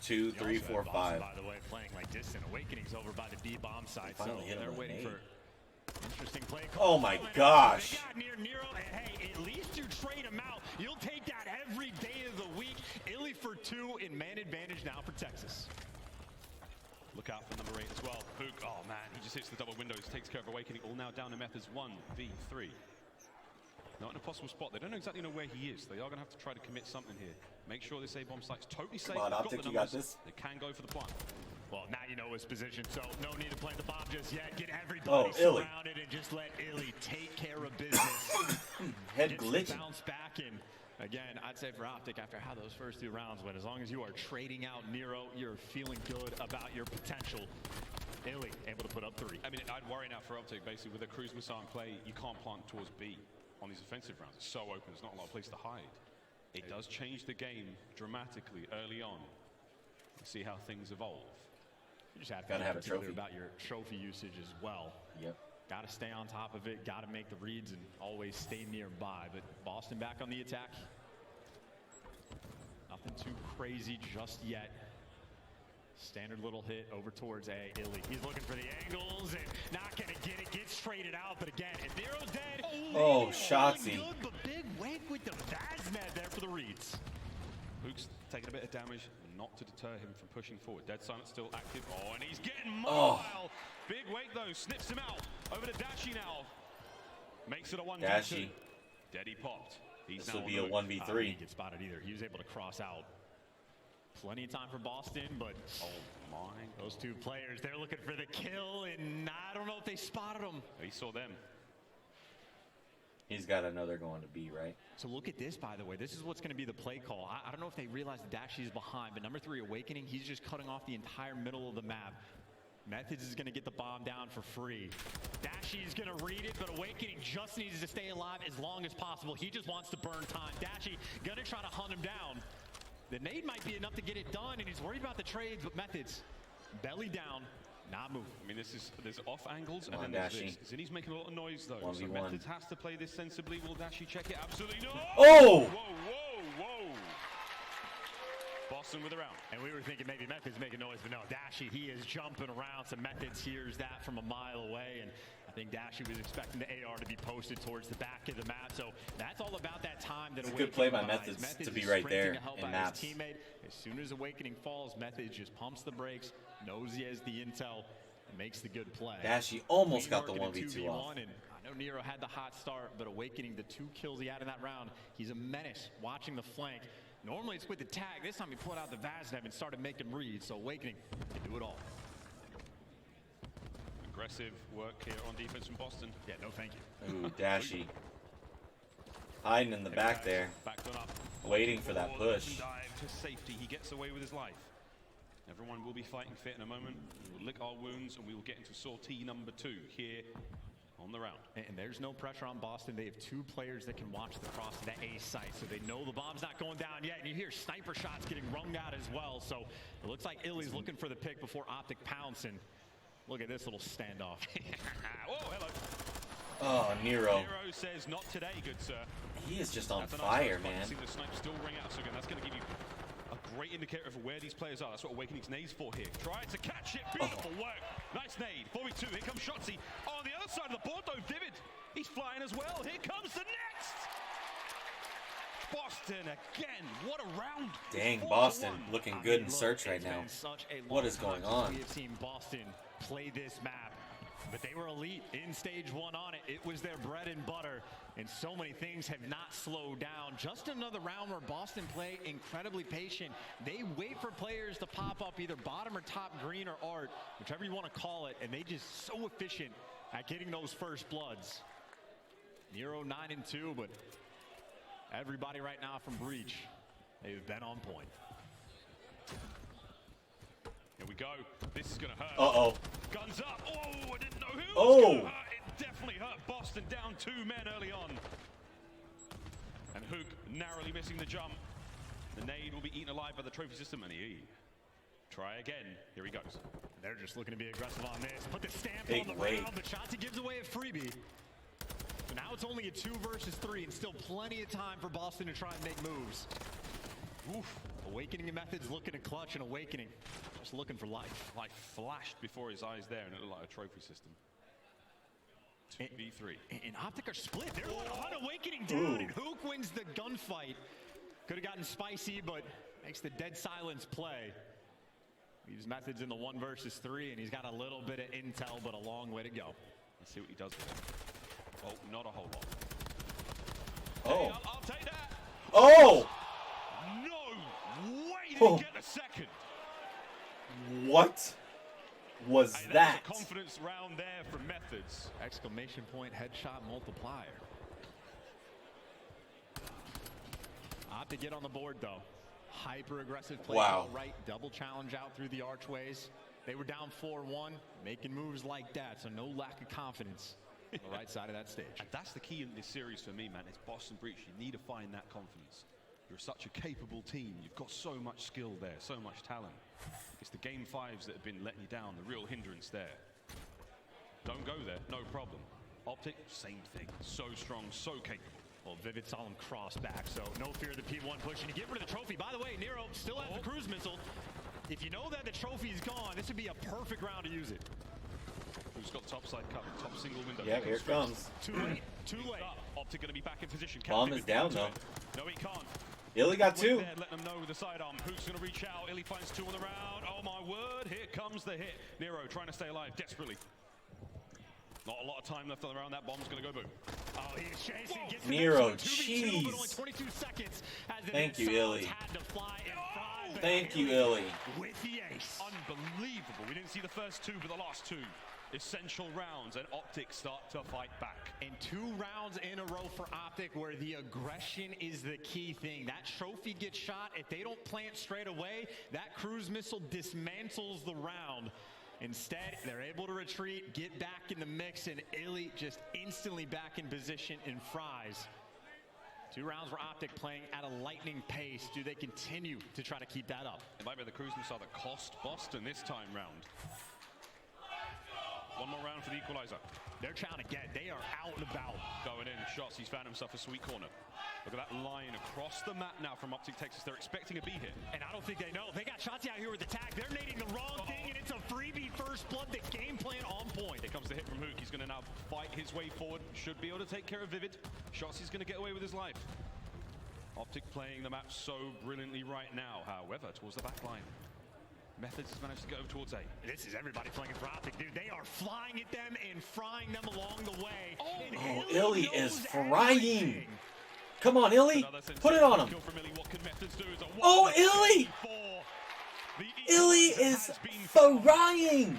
2, 3, 4, 5. By the way, playing like distant. Awakening's over by the D bomb side, so Finally hit him they're with waiting an for interesting play. Oh my gosh. They got near Nero, and hey, at least you trade him out. You'll take that every day of the week. Illy for 2 in man advantage now for Texas. Look out for number 8 as well. Book. Oh man, he just hits the double windows, takes care of Awakening. All now down to Methods 1v3. Not in a possible spot. They don't exactly know where he is. They are going to have to try to commit something here. Make sure this A-bomb site's totally safe. Come on, They've Optic, the you got numbers. this. They can go for the plant. Well, now you know his position, so no need to plant the bomb just yet. Get everybody Illy. surrounded and just let Illy take care of business. Head Gets the glitching. bounce back, and again, I'd say for Optic, after how those first 2 rounds went, as long as you are trading out Nero, you're feeling good about your potential. Illy able to put up 3. I mean, I'd worry now for Optic, basically, with a cruise missile in play, you can't plant towards B on these offensive rounds. It's so open, there's not a lot of place to hide. It does change the game dramatically early on. Let's see how things evolve. You just have to Gotta be have a particular trophy. about your trophy usage as well. Yep. Got to stay on top of it, got to make the reads, and always stay nearby. But Boston back on the attack. Nothing too crazy just yet. Standard little hit over towards A. Illy. He's looking for the angles and not going to get it. Gets traded out, but again, if Nero's dead. Oh, Shotzi. Good, but big wake with the Vazmed there for the reads. Hook's taking a bit of damage, not to deter him from pushing forward. Dead Silent still active. Oh, and he's getting mobile. Oh. Big wake though, snips him out. Over to Dashi now. Makes it a 1v2. Dashi. Dead, he popped. He's This now will be a on the move. 1v3. Didn't get spotted either. He was able to cross out. Plenty of time for Boston, but Oh my. those 2 players, they're looking for the kill, and I don't know if they spotted him. He saw them. He's got another going to B, right? So look at this, by the way. This is what's going to be the play call. I don't know if they realize that Dashi is behind, but number 3, Awakening, he's just cutting off the entire middle of the map. Methods is going to get the bomb down for free. Dashi is going to read it, but Awakening just needs to stay alive as long as possible. He just wants to burn time. Dashi going to try to hunt him down. The nade might be enough to get it done, and he's worried about the trades, but Methods, belly down, not moving. I mean, there's off angles, Come and on, then there's Dashi. this. Zinni's making a lot of noise though. So 1v1. Methods has to play this sensibly. Will Dashi check it? Absolutely not. Oh! Whoa, whoa, whoa. Boston with a round. And we were thinking maybe Methods making noise, but no, Dashi, he is jumping around. So Methods hears that from a mile away, and I think Dashi was expecting the AR to be posted towards the back of the map. So that's all about that time that It's a good play by Awakening buys. Methods to is be right sprinting there to help in out maps. his teammate. As soon as Awakening falls, Methods just pumps the brakes, knows he has the intel, and makes the good play. Dashi almost Clean got the work in a 1v2 off. 2v1, and I know Nero had the hot start, but Awakening, the 2 kills he had in that round, he's a menace watching the flank. Normally it's with the tag. This time he pulled out the Vaznev and started making reads. So Awakening can do it all. Aggressive work here on defense from Boston. Yeah, no thank you. Ooh, Dashy. Hiding in the back there. Backed on up. Waiting for that push. Dive to safety. He gets away with his life. Everyone will be fighting fit in a moment. We will lick our wounds and we will get into sortie number 2 here on the round. And there's no pressure on Boston. They have 2 players that can watch the cross to that A site, so they know the bomb's not going down yet. And you hear sniper shots getting rung out as well. So it looks like Illy's looking for the pick before Optic pouncing. Look at this little standoff. Oh, hello. Oh, Nero. Nero says, not today, good sir. He is just on That's a nice fire, spot. man. You see the snipe still ring out. So again, that's going to give you a great indicator of where these players are. That's what Awakening's nade's for here. Try to catch it. Beautiful work. Nice nade. 4v2. Here comes Shotzi. On the other side of the board, though, Vivid. He's flying as well. Here comes the next. Boston again. What a round. Dang, 4-1. Boston looking good in Look, search right it's now. been such a What long is going time on? since we have seen Boston play this map. But they were elite in stage 1 on it. It was their bread and butter. And so many things have not slowed down. Just another round where Boston play incredibly patient. They wait for players to pop up either bottom or top green or art, whichever you want to call it. And they just so efficient at getting those first bloods. Nero 9-2, but everybody right now from Breach, they've been on point. Here we go. This is going to hurt. Uh-oh. Guns up. Oh, I didn't know who Oh. was going to hurt. It definitely hurt Boston, down 2 men early on. And Hook narrowly missing the jump. The nade will be eaten alive by the trophy system, and he try again. Here he goes. They're just looking to be aggressive on this. Put the stamp Big on the weight. round, but Shotzi gives away a freebie. So now it's only a 2 versus 3, and still plenty of time for Boston to try and make moves. Oof. Awakening methods looking to clutch, and Awakening just looking for life. Life flashed before his eyes there, and it looked like a trophy system. 2v3. And Optic are split. They're on Awakening, dude. And Hook wins the gunfight. Could have gotten spicy, but makes the dead silence play. Leaves methods in the 1 versus 3, and he's got a little bit of intel, but a long way to go. Let's see what he does with it. Oh, not a whole lot. Oh. Hey, I'll take that. Oh! No way did Oh. he get the second. What was Hey, that? that was a confidence round there from Methods. Exclamation point headshot multiplier. Optic get on the board though. Hyper aggressive play. Wow. Right, double challenge out through the archways. They were down 4-1, making moves like that, so no lack of confidence on the right side of that stage. And that's the key in this series for me, man. It's Boston Breach. You need to find that confidence. You're such a capable team. You've got so much skill there, so much talent. It's the game 5s that have been letting you down, the real hindrance there. Don't go there, no problem. Optic, same thing. So strong, so capable. Well, Vivid saw him cross back, so no fear of the P1 pushing to get rid of the trophy. By the way, Nero still has the cruise missile. If you know that the trophy's gone, this would be a perfect round to use it. Who's got top side cover, top single window? Yeah, here it comes. Too late, too late. Optic going to be back in position. Bomb Captain is down, into though. it. No, he can't. Illy got 2. There, letting them know with the sidearm. Who's going to reach out? Illy finds 2 on the round. Oh my word, here comes the hit. Nero trying to stay alive desperately. Not a lot of time left on the round. That bomb's going to go boom. Oh, he's chasing. Gets Nero, the 2v2, but only jeez. 22 seconds as the Thank you, missiles Illy. had to fly and fry, but Thank you, Illy. with the ace. Unbelievable. We didn't see the first 2, but the last 2. Essential rounds, and Optic start to fight back. And 2 rounds in a row for Optic where the aggression is the key thing. That trophy gets shot. If they don't plant straight away, that cruise missile dismantles the round. Instead, they're able to retreat, get back in the mix, and Illy just instantly back in position and fries. 2 rounds for Optic playing at a lightning pace. Do they continue to try to keep that up? It might be the cruise missile that cost Boston this time round. 1 more round for the equalizer. They're trying to get. They are out and about. Going in, shots. He's found himself a sweet corner. Look at that line across the map now from Optic Texas. They're expecting a B hit. And I don't think they know. They got Shotzi out here with the tag. They're nading the wrong thing, and it's a freebie first blood. The game plan on point. Here comes the hit from Hook. He's going to now fight his way forward. Should be able to take care of Vivid. Shots, he's going to get away with his life. Optic playing the map so brilliantly right now, however, towards the back line. Methods has managed to get over towards A. This is everybody playing for Optic, dude. They are flying at them and frying them along the way. And Oh, Illy Illy knows is frying. everything. Come on, Illy. Put it on him. Kill from Illy. What can Methods do? Is a Oh, Illy. Illy is frying.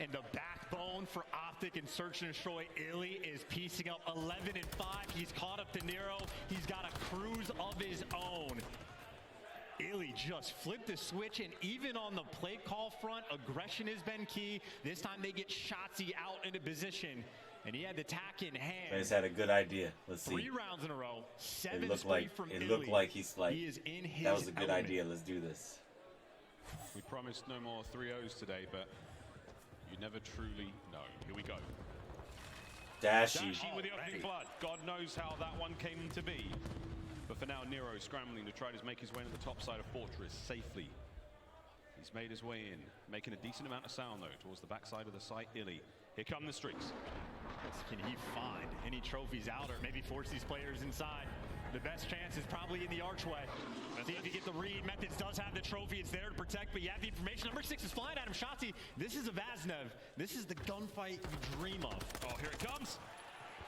And the backbone for Optic and Search and Destroy. Illy is piecing up 11 and 5. He's caught up to Nero. He's got a cruise of his own. Illy just flipped the switch, and even on the play call front, aggression has been key. This time they get Shotzi out into position, and he had the tack in hand. They just had a good idea. Let's see. 3 rounds in a row. 7 It looked straight like from it Illy. looked like he's like He is in his that was a good element. idea. Let's do this. We promised no more 3-0s today, but you never truly know. Here we go. Dashy. Dashy with the opening blood. God knows how that one came to be. But for now, Nero scrambling to try to make his way to the top side of Fortress safely. He's made his way in, making a decent amount of sound, though, towards the backside of the site. Illy. Here come the streaks. Can he find any trophies out or maybe force these players inside? The best chance is probably in the archway. See if you get the read. Methods does have the trophy. It's there to protect, but you have the information. Number 6 is flying at him. Shotzi. This is a Vaznev. This is the gunfight you dream of. Oh, here it comes.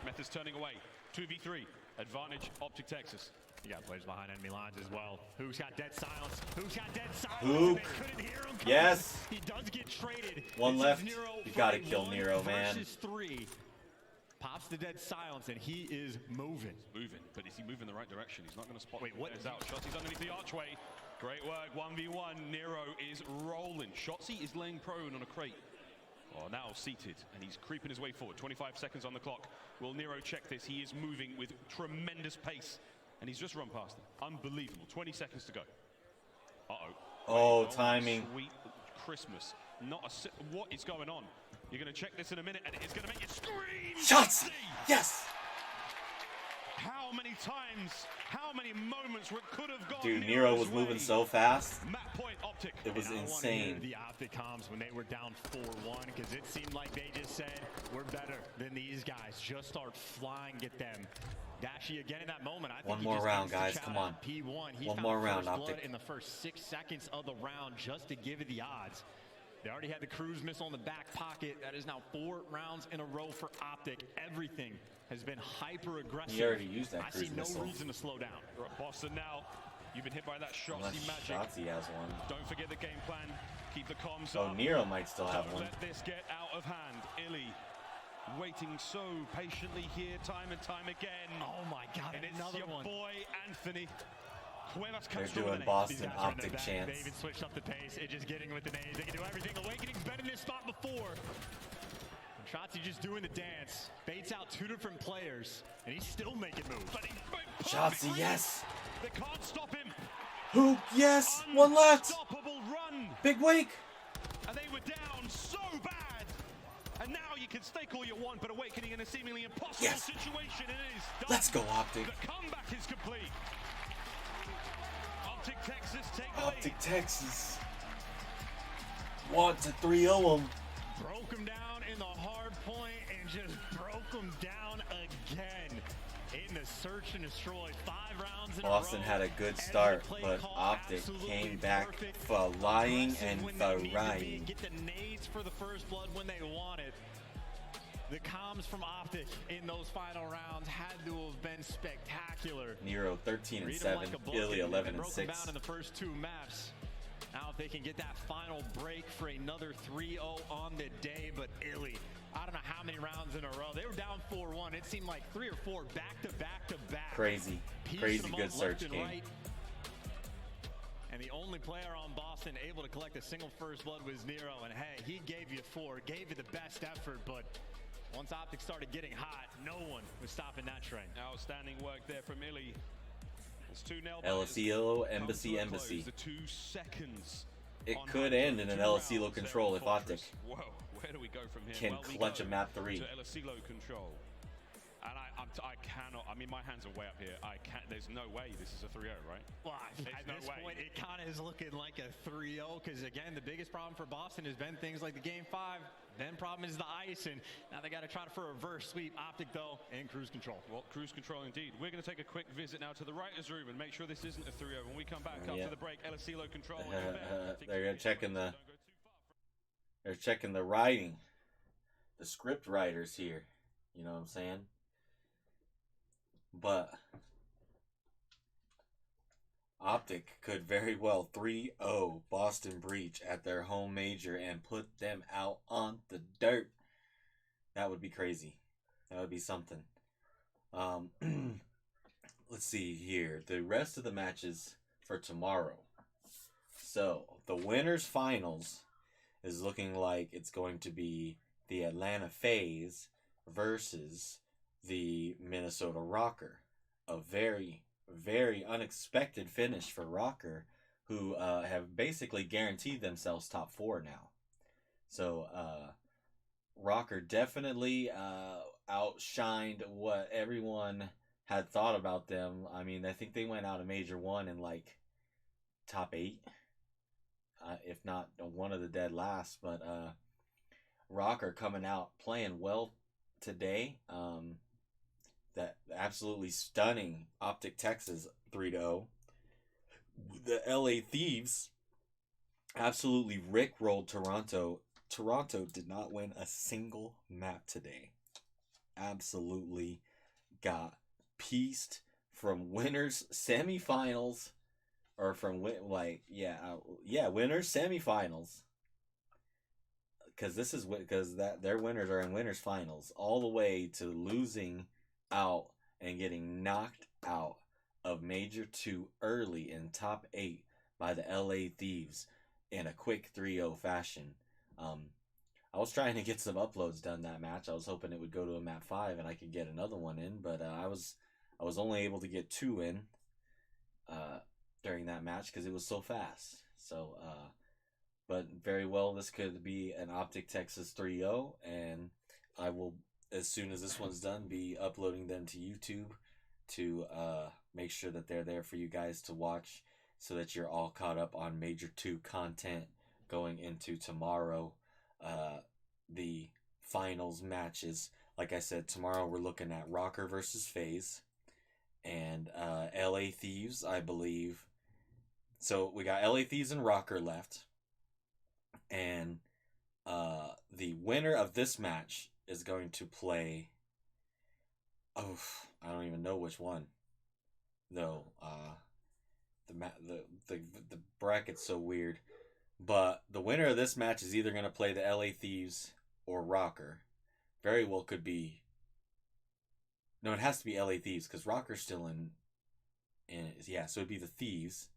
Methods turning away. 2v3. Advantage, Optic Texas. You got players behind enemy lines as well. Who's got dead silence? Who's got dead silence? Hook. They couldn't hear him. Yes. He does get traded. One This is left. Nero You gotta for a kill 1 Nero, man. versus 3. Pops the dead silence, and he is moving. Moving, but is he moving the right direction? He's not going to spot. Wait, what? Is out. Shotzi's underneath the archway. Great work. 1v1. Nero is rolling. Shotzi is laying prone on a crate. Oh, now seated, and he's creeping his way forward. 25 seconds on the clock. Will Nero check this? He is moving with tremendous pace, and he's just run past him. Unbelievable. 20 seconds to go. Uh-oh. Oh, Wait, timing. Sweet Christmas. Not a what is going on? You're going to check this in a minute, and it's going to make you scream. Shots. Yes. How many times, how many moments where it could have gone Dude, Nero Nero's was moving way? so fast. Map point Optic. It was And I wanna hear insane. the Optic comms when they were down 4-1, because it seemed like they just said, we're better than these guys. Just start flying at them. Dashy again in that moment. I think One he more just round, ends the guys. chat Come out on. P1. He One found more round, first blood Optic. in the first 6 seconds of the round just to give it the odds. They already had the cruise missile in the back pocket. That is now 4 rounds in a row for Optic. Everything has been hyper aggressive. He already used that I cruise see no missile. reason to slow down. Boston now. You've been hit by that Unless Shotzi magic. Shotzi has one. Don't forget the game plan. Keep the comms Oh, up. Nero might still have Don't one. let this get out of hand. Illy waiting so patiently here time and time again. Oh my God, And it's another your one. boy Anthony. Cuevas They're comes through doing with an Boston These guys are in Optic the back. chance. They even switched up the pace. It's just getting with the names. They can do everything. Awakening's been in this spot before. And Shotzi just doing the dance. Baits out 2 different players, and he's still making moves. But he Shotzi, yes. They can't stop him. Who? Yes. One left. Unstoppable run. Big wake. And they were down so bad. And now you can stake all you want, but Awakening in a seemingly impossible Yes. situation. It is done. Let's go, Optic. The comeback is complete. Optic Texas take the Optic lead. Texas. Want to 3-0 him. Broke him down in the hard point and just broke him down again. In the search and destroy. 5 rounds in Boston a row. had a good Every start, play but call Optic absolutely came back perfect. flying Aggressive and when they need to be, frying. Get the nades for the first blood when they want it. The comms from Optic in those final rounds had to have been spectacular. Nero 13 and Read 'em 7. like a book, Illy and 11 they and broke them 6. down in the first 2 maps. Now if they can get that final break for another 3-0 on the day, but Illy, I don't know how many rounds in a row. They were down 4-1. It seemed like 3 or 4 back to back to back. Crazy. Piecing Crazy them good up search left and game. right. And the only player on Boston able to collect a single first blood was Nero. And hey, he gave you 4, gave you the best effort, but once Optic started getting hot, no one was stopping that train. Outstanding work there from Illy. It's 2 nail LSELO, biters. Embassy, Come to a Embassy. close. The 2 seconds. It on could hand. end in an 2 LSELO rounds control there if on Optic Fortress. Whoa, where do we go from here? can Well, we clutch go a map 3. to LSELO control. And I mean, my hands are way up here. I can't. There's no way this is a 3-0, right? Well, There's at no this way. point, it kind of is looking like a 3-0 because, again, the biggest problem for Boston has been things like the Game 5. Then problem is the ice, and now they got to try for a reverse sweep. Optic, though, and cruise control. Well, cruise control indeed. We're going to take a quick visit now to the writers' room and make sure this isn't a 3-0. When we come back after the break, Elisilo control. They're checking the. They're checking the writing, the script writers here. You know what I'm saying? But Optic could very well 3-0 Boston Breach at their home major and put them out on the dirt. That would be crazy. That would be something. Let's see here. The rest of the matches for tomorrow. So, the winners finals is looking like it's going to be the Atlanta FaZe versus the Minnesota Rocker. A very, very unexpected finish for Rocker, who have basically guaranteed themselves top 4 now. So, Rocker definitely outshined what everyone had thought about them. I mean, I think they went out of Major 1 in like top 8. If not one of the dead last, but Rocker coming out playing well today. That absolutely stunning Optic Texas 3-0. The LA Thieves absolutely rickrolled Toronto. Toronto did not win a single map today. Absolutely got pieced from winners semifinals. Or from winners semifinals, because their winners are in winners finals, all the way to losing out and getting knocked out of Major 2 early in top 8 by the LA Thieves in a quick 3-0 fashion. I was trying to get some uploads done that match. I was hoping it would go to a map 5 and I could get another one in, but I was only able to get 2 in. During that match because it was so fast. So, but very well, this could be an Optic Texas 3-0, and I will, as soon as this one's done, be uploading them to YouTube to make sure that they're there for you guys to watch so that you're all caught up on Major 2 content going into tomorrow. The finals matches, like I said, tomorrow we're looking at Rocker versus FaZe and LA Thieves, I believe. So we got LA Thieves and Rocker left. And the winner of this match is going to play... Oh, I don't even know which one. Though, the bracket's so weird. But the winner of this match is either going to play the LA Thieves or Rocker. Very well could be... No, it has to be LA Thieves because Rocker's still in... Yeah, so it'd be the Thieves.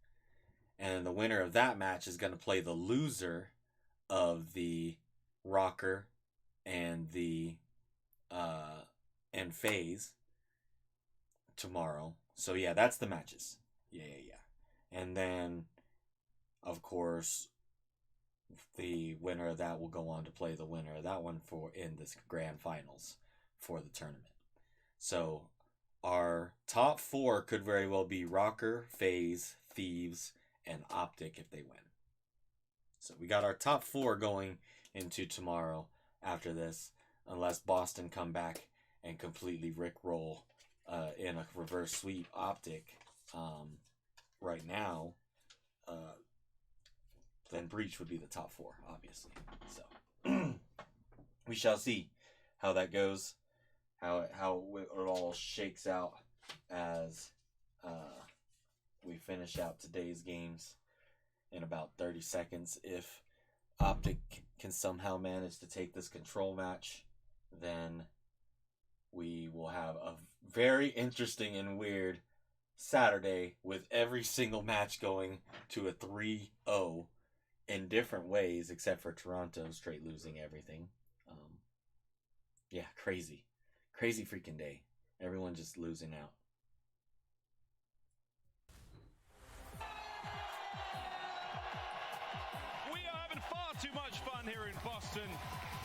And the winner of that match is going to play the loser of the Rocker and the and FaZe tomorrow. So yeah, that's the matches. Yeah. And then, of course, the winner of that will go on to play the winner of that one in this grand finals for the tournament. So our top 4 could very well be Rocker, FaZe, Thieves, and Optic if they win. So we got our top 4 going into tomorrow after this, unless Boston come back and completely rickroll in a reverse sweep Optic right now. Then Breach would be the top 4, obviously. So we shall see how that goes, how it all shakes out as we finish out today's games in about 30 seconds. If Optic can somehow manage to take this control match, then we will have a very interesting and weird Saturday with every single match going to a 3-0 in different ways, except for Toronto straight losing everything. Yeah, crazy freaking day. Everyone just losing out. We are having far Not too much fun here in Boston.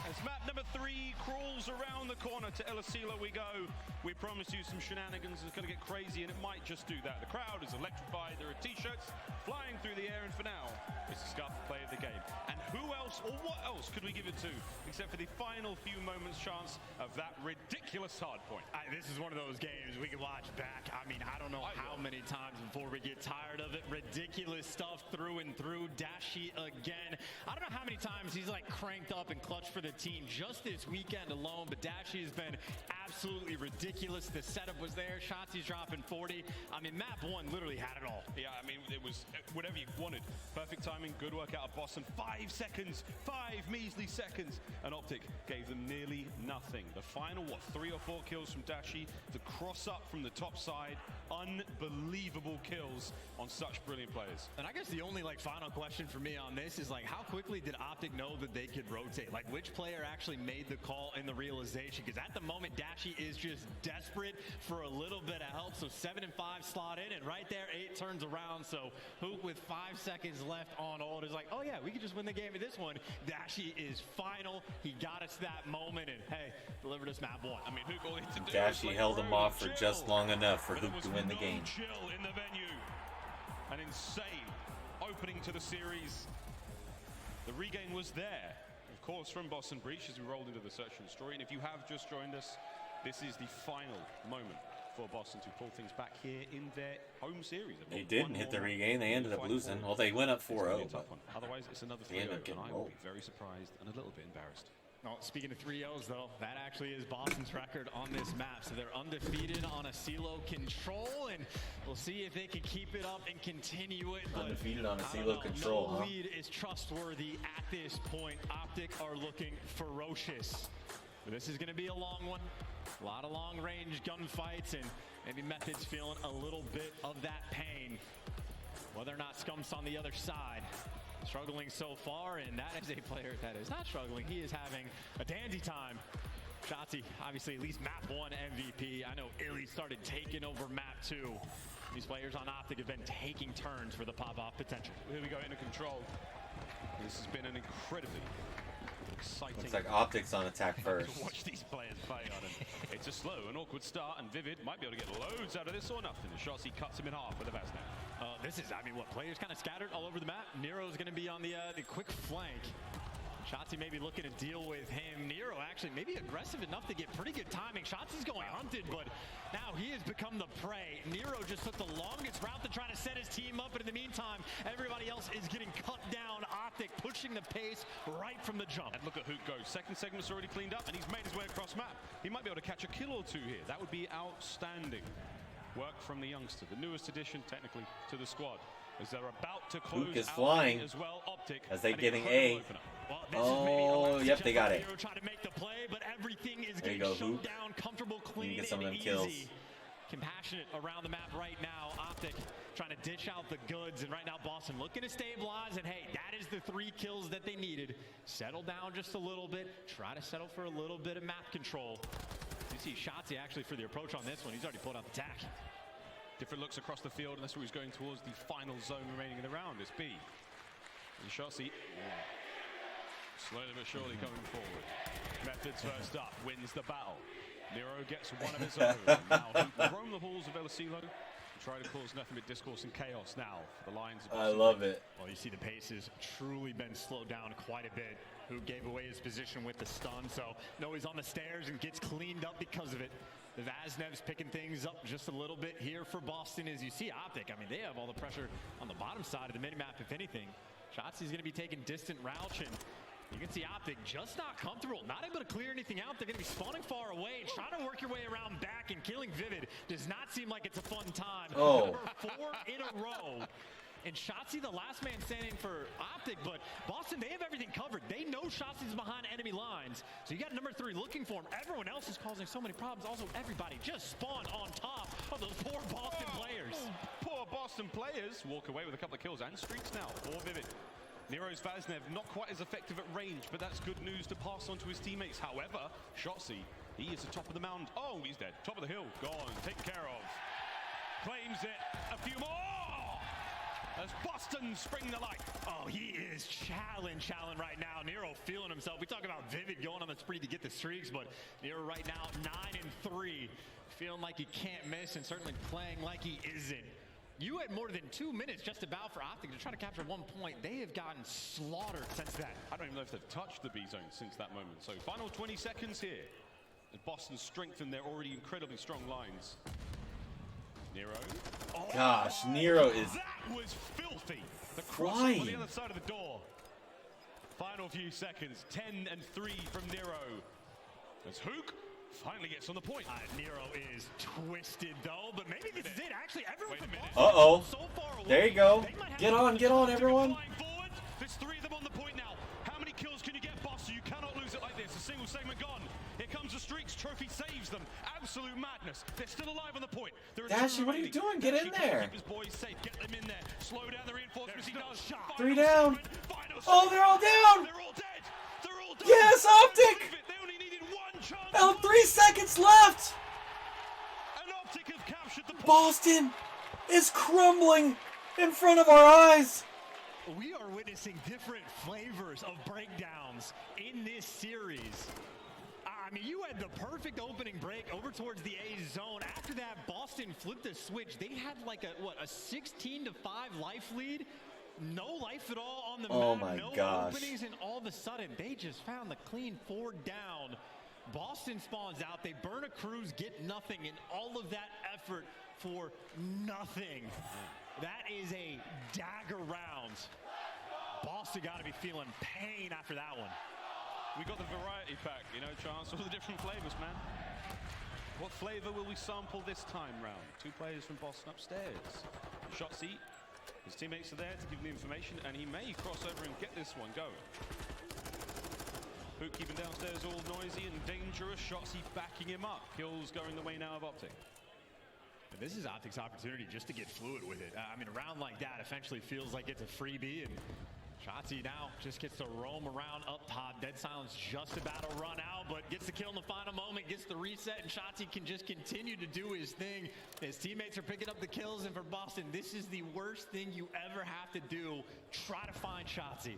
As map number 3 crawls around the corner to El Asilo we go. We promise you some shenanigans. It's going to get crazy, and it might just do that. The crowd is electrified. There are t-shirts flying through the air, and for now, it's the Scuff play of the game. And who else, or what else could we give it to, except for the final few moments chance of that ridiculous hard point? This is one of those games we can watch back. I mean, I don't know how many times before we get tired of it. Ridiculous stuff through and through. Dashi again. I don't know how many times he's like cranked up and clutched for the team just this weekend alone, but Dashi has been absolutely ridiculous. The setup was there. Shotzi's dropping 40. I mean, map 1 literally had it all. Yeah, I mean, it was whatever you wanted. Perfect timing, good work out of Boston. 5 seconds, 5 measly seconds, and Optic gave them nearly nothing. The final, 3 or 4 kills from Dashi, the cross up from the top side, unbelievable kills on such brilliant players. And I guess the only final question for me on this is how quickly did Optic know that they could rotate? Which player actually made the call and the realization? Because at the moment, Dashi is just desperate for a little bit of help. So 7 and 5 slot in, and right there, 8 turns around. So Hook with 5 seconds left on ult is like, oh yeah, we can just win the game of this one. Dashi is final. He got us that moment, and hey, delivered us map 1. I mean, Hook all he had to do Dashi held him off for just long enough for Hook to win the game. Chill in the venue. An insane opening to the series. The regain was there, of course, from Boston Breach as we rolled into the search and destroy. And if you have just joined us, this is the final moment for Boston to pull things back here in their home series. They didn't hit the regain. They ended up losing. Well, they went up 4-0. Otherwise, it's another 3-0, and I will be very surprised and a little bit embarrassed. Well, speaking of 3-0s, though, that actually is Boston's record on this map. So they're undefeated on Asilo control, and we'll see if they can keep it up and continue it. But undefeated on Asilo control, no lead is trustworthy at this point. Optic are looking ferocious. But this is going to be a long one. A lot of long-range gunfights, and maybe Method's feeling a little bit of that pain. Whether or not Scump's on the other side. Struggling so far, and that is a player that is not struggling. He is having a dandy time. Shotzi, obviously, at least map 1 MVP. I know Illy started taking over map 2. These players on Optic have been taking turns for the pop-off potential. Here we go into control. This has been an incredibly exciting. Looks like Optic's on attack first. To watch these players play on him. It's a slow and awkward start, and Vivid might be able to get loads out of this or nothing. The shots he cuts him in half with a Vaznev. This is, players kind of scattered all over the map. Nero's going to be on the quick flank. Shotzi maybe looking to deal with him. Nero actually maybe aggressive enough to get pretty good timing. Shotzi's going hunted, but now he has become the prey. Nero just took the longest route to try to set his team up, but in the meantime, everybody else is getting cut down. Optic pushing the pace right from the jump. And look at Hook go. Second segment's already cleaned up, and he's made his way across map. He might be able to catch a kill or 2 here. That would be outstanding. Work from the youngster, the newest addition technically to the squad, as they're about to close. Luke is flying as well. Optic as they getting A. Well, yep, they got A. Trying to make the play, but everything is there you getting go, shut Luke. down, comfortable, clean, get some of them and kills. easy. Compassionate around the map right now. Optic trying to dish out the goods, and right now Boston looking to stabilize, and hey, that is the 3 kills that they needed. Settle down just a little bit, try to settle for a little bit of map control. You see Shotzi actually for the approach on this one. He's already pulled out the tack. Different looks across the field, and that's where he's going towards the final zone remaining in the round. It's B. And Shotzi, slowly but surely coming forward. Methods first up, wins the battle. Nero gets one of his own. Now Hoop roam the halls of El Asilo and try to cause nothing but discourse and chaos now for the Lions of Boston. I love it. Well, you see the pace has truly been slowed down quite a bit. Who gave away his position with the stun, so no, he's on the stairs and gets cleaned up because of it. The Vaznev's picking things up just a little bit here for Boston. As you see Optic, they have all the pressure on the bottom side of the minimap, if anything. Shotzi's going to be taking distant routes, and you can see Optic just not comfortable, not able to clear anything out. They're going to be spawning far away, and trying to work your way around back, and killing Vivid does not seem like it's a fun time. Oh. Number 4 in a row. And Shotzi, the last man standing for Optic, but Boston, they have everything covered. They know Shotzi's behind enemy lines. So you got number 3 looking for him. Everyone else is causing so many problems. Also, everybody just spawned on top of those poor Boston players. Poor Boston players walk away with a couple of kills and streaks now for Vivid. Nero's Vaznev not quite as effective at range, but that's good news to pass on to his teammates. However, Shotzi, he is the top of the mound. Oh, he's dead. Top of the hill, gone, taken care of. Claims it. A few more. as Boston spring the light. Oh, he is challenge right now. Nero feeling himself. We talk about Vivid going on the spree to get the streaks, but Nero right now 9-3, feeling like he can't miss and certainly playing like he isn't. You had more than 2 minutes just about for Optic to try to capture 1 point. They have gotten slaughtered since then. I don't even know if they've touched the B zone since that moment. So final 20 seconds here as Boston strengthened their already incredibly strong lines. Nero. Oh, Gosh, Nero is that was filthy. The cross flying on the other side of the door. Final few seconds. 10-3 from Nero. As Hook finally gets on the point. Nero is twisted though, but maybe this is it. Actually, everyone from Boston Uh-oh. so far away. There you go. They might have Get to on, everyone. Flying forward. There's 3 of them on the point now. How many kills can you get, Boston? You cannot lose it like this. A single segment gone. Here comes the streaks. Trophy saves them. Absolute madness. They're still alive on the point. Dashy, what are you doing? Get in there. Keep his boys safe. Get them in there. Slow down the reinforcements. He does. Final 3 down. segment. Final Oh, they're all down. They're all dead. They're all dead. Yes, Optic. They only needed 1 chance. Now 3 seconds left. And Optic have captured the point. Boston is crumbling in front of our eyes. We are witnessing different flavors of breakdowns in this series. I mean, you had the perfect opening break over towards the A zone. After that, Boston flipped the switch. They had like a 16-5 life lead. No life at all on the Oh map. my No gosh. openings, and all of a sudden, they just found the clean 4 down. Boston spawns out. They burn a cruise, get nothing, and all of that effort for nothing. That is a dagger round. Boston got to be feeling pain after that one. We got the variety pack, you know, Chance, all the different flavors, man. What flavor will we sample this time round? 2 players from Boston upstairs. Shotzzy, his teammates are there to give him the information, and he may cross over and get this one going. Hook keeping downstairs all noisy and dangerous. Shotzzy backing him up. Kills going the way now of Optic. And this is Optic's opportunity just to get fluid with it. I mean, a round like that essentially feels like it's a freebie, and Shotzzy now just gets to roam around up top. Dead Silence just about to run out, but gets the kill in the final moment, gets the reset, and Shotzzy can just continue to do his thing. His teammates are picking up the kills, and for Boston, this is the worst thing you ever have to do. Try to find Shotzzy.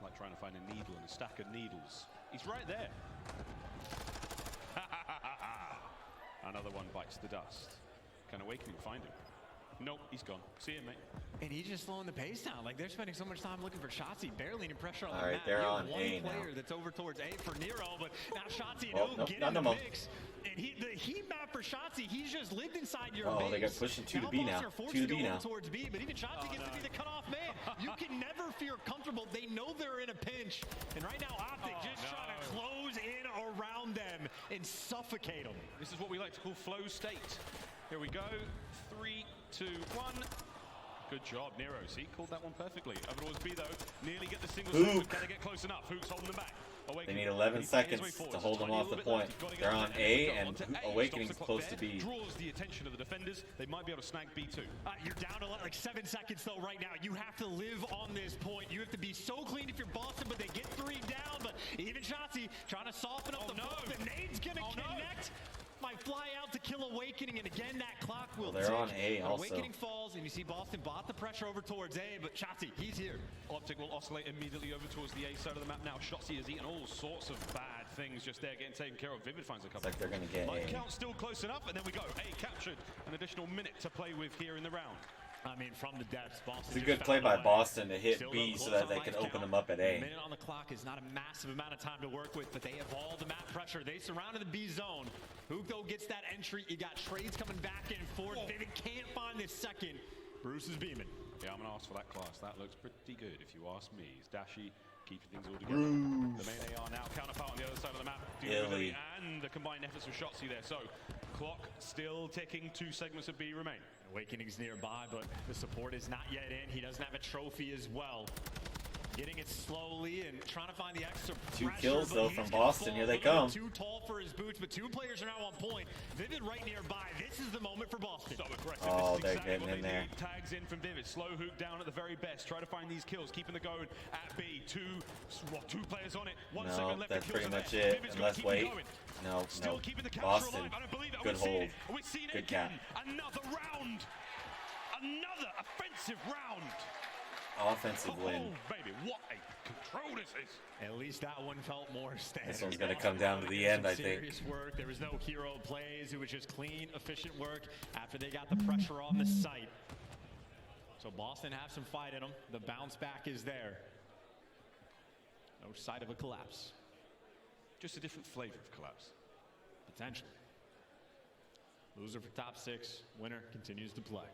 Like trying to find a needle in a stack of needles. He's right there. Another one bites the dust. Can Awakening find him? Nope, he's gone. See him, mate. And he's just slowing the pace down. Like, they're spending so much time looking for Shotzzy, barely any pressure on All the right, map. they're You have on one A now. player that's over towards A for Nero, but now Shotzzy Oh, and nope, get not in the no more. mix. And the heat map for Shotzzy, he's just lived inside your Oh, base. they got pushed into the B now. Boston are forced 2 to to B go now. over towards B, but even Shotzzy gets to be the cutoff man. You can never feel comfortable. They know they're in a pinch. And right now, Optic just trying to close in around them and suffocate them. This is what we like to call flow state. Here we go. 3, 2, 1. Good job, Nero. See, called that one perfectly. Over towards B, though. Nearly get the single. Hook. Can they get close enough? Hook's holding them back. They need 11 seconds to hold them off the point. They're on A, and Awakening's close to B. Draws the attention of the defenders. They might be able to snag B2. You're down to like 7 seconds though right now. You have to live on this point. You have to be so clean if you're Boston, but they get 3 down. But even Shotzzy trying to soften up the blow. The nade's gonna connect. Might fly out to kill Awakening, and again that clock will They're tick. on A But also. Awakening falls, and you see Boston bought the pressure over towards A, but Shotzzy, he's here. Optic will oscillate immediately over towards the A side of the map now. Shotzzy has eaten all sorts of bad things just there getting taken care of. Vivid finds a couple. It's like they're going to get Life A. count still close enough, and then we go. A captured. An additional minute to play with here in the round. I mean, from the depths, Boston. It's a just good play found by way. Boston to hit Still B though, so close that on they life can open count. them up at A A. minute on the clock is not a massive amount of time to work with, but they have all the map pressure. They surrounded the B zone. Hugo gets that entry. You got trades coming back and forth. Vivid can't find this second. Bruce is beaming. Yeah, I'm going to ask for that class. That looks pretty good if you ask me. He's dashy, keeping things all together. The main AR now counterpart on the other side of the map. Illy. And the combined efforts of Shotzzy there. So, clock still ticking. 2 segments of B remain. Awakening's nearby, but the support is not yet in. He doesn't have a trophy as well. Getting it slowly and trying to find the extra 2 pressure, kills, but though, he's from gonna Boston. fall Here a they little come. bit Too tall for his boots, but 2 players are now on point. Vivid right nearby. This is the moment for Boston. So aggressive. Oh, This is they're exactly getting what in they there. need. Tags in from Vivid. Slow Hook down at the very best. Try to find these kills. Keeping the going at B. 2 players on it. 1 No, second left. that's The kills pretty are much there. it. Vivid's Unless gonna keep it wait. going. No, Still no. keeping the capture Boston. alive. I don't believe it. Good We've seen hold. it. We've seen it Good again. cap. Another round. Another offensive round. Offensive win. Oh, baby, what a control this is. At least that one felt more standard. This one's going to come down to the end, I think. Serious work. There was no hero plays. It was just clean, efficient work after they got the pressure on the site. So Boston have some fight in them. The bounce back is there. No sight of a collapse. Just a different flavor of collapse. Potentially. Loser for top 6. Winner continues to play.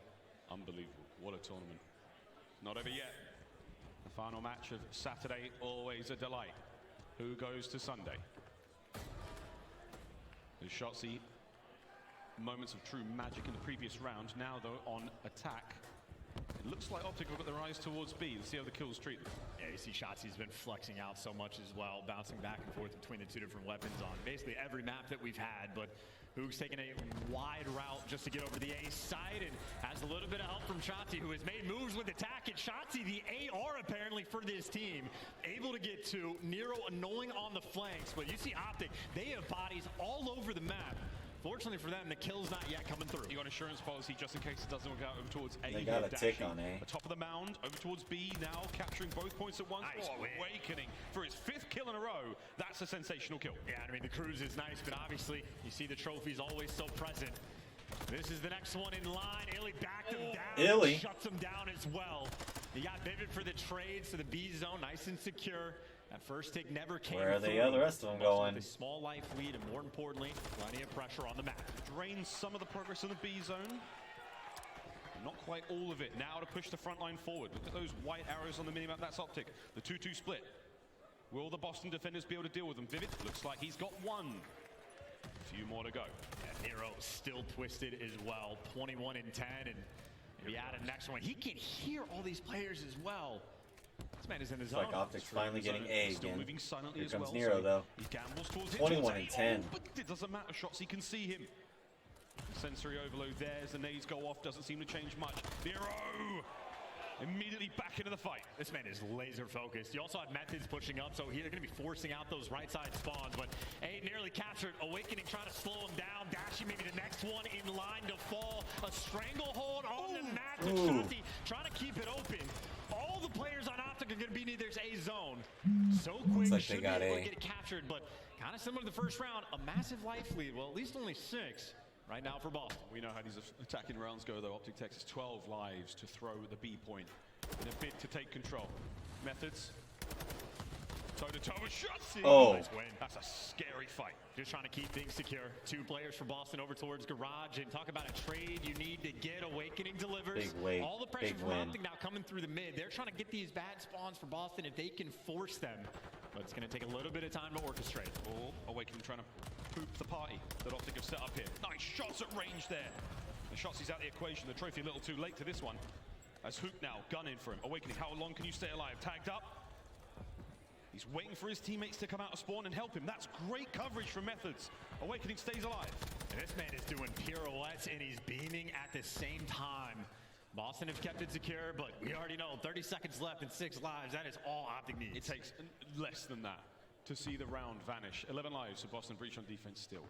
Unbelievable. What a tournament. Not over yet. The final match of Saturday, always a delight. Who goes to Sunday? The Shotzi, moments of true magic in the previous round. Now, though, on attack. It looks like Optic have got their eyes towards B. Let's see how the kills treat them. Yeah, you see Shotzi's been flexing out so much as well, bouncing back and forth between the two different weapons on basically every map that we've had. But Hoog's taking a wide route just to get over the A side and has a little bit of help from Shotzi, who has made moves with attack. And Shotzi, the AR apparently for this team, able to get to Nero, annoying on the flanks. But you see Optic, they have bodies all over the map. Fortunately for them, the kill's not yet coming through. You got insurance policy just in case it doesn't work out over towards A. They got a tick on A. The top of the mound, over towards B, now capturing both points at once. Nice Oh, win. Awakening for his 5th kill in a row. That's a sensational kill. Yeah, I mean, the cruise is nice, but obviously, you see the trophies always so present. This is the next one in line. Illy backed him down. Illy. Shuts him down as well. You got Vivid for the trades to the B zone, nice and secure. That first tick never came Where are through. the other rest of them going? With a small life lead, and more importantly, plenty of pressure on the map. Drains some of the progress in the B zone. Not quite all of it. Now to push the front line forward. Look at those white arrows on the minimap. That's Optic. The 2-2 split. Will the Boston defenders be able to deal with them? Vivid looks like he's got one. A few more to go. And Nero still twisted as well. 21 and 10, and we add a next one. He can hear all these players as well. This man is in his It's like Optic's finally getting A Still again. moving silently Here as comes well, Nero, so though. He gambles towards it. 21 towards and A. 10. Oh, but it doesn't matter. Shots, he can see him. Sensory overload there as the nades go off. Doesn't seem to change much. Nero immediately back into the fight. This man is laser focused. You also have Methods pushing up, so they're going to be forcing out those right side spawns. But A nearly captured. Awakening trying to slow him down. Dashing maybe the next one in line to fall. A stranglehold on the mat. Shotzi trying to keep it open. All the players on Optic are going to be near their A zone. So quick, like should they got be able A. to get it captured. But kind of similar to the first round, a massive life lead. Well, at least only 6 right now for Boston. We know how these attacking rounds go, though. Optic Texas, 12 lives to throw the B point in a bid to take control. Methods. Toe-to-toe with Shotzi. Oh. Nice win. That's a scary fight. Just trying to keep things secure. 2 players for Boston over towards Garage. And talk about a trade you need to get. Awakening delivers. Big wait. All the pressure Big from win. Optic now coming through the mid. They're trying to get these bad spawns for Boston if they can force them. But it's going to take a little bit of time to orchestrate. Oh, Awakening trying to poop the party that Optic have set up here. Nice shots at range there. The shots he's out the equation. The trophy a little too late to this one. As Hook now gunning for him. Awakening, how long can you stay alive? Tagged up. He's waiting for his teammates to come out of spawn and help him. That's great coverage from Methods. Awakening stays alive. And this man is doing pirouettes and he's beaming at the same time. Boston have kept it secure, but we already know 30 seconds left and 6 lives. That is all Optic needs. It takes less than that to see the round vanish. 11 lives for Boston Breach on defense still.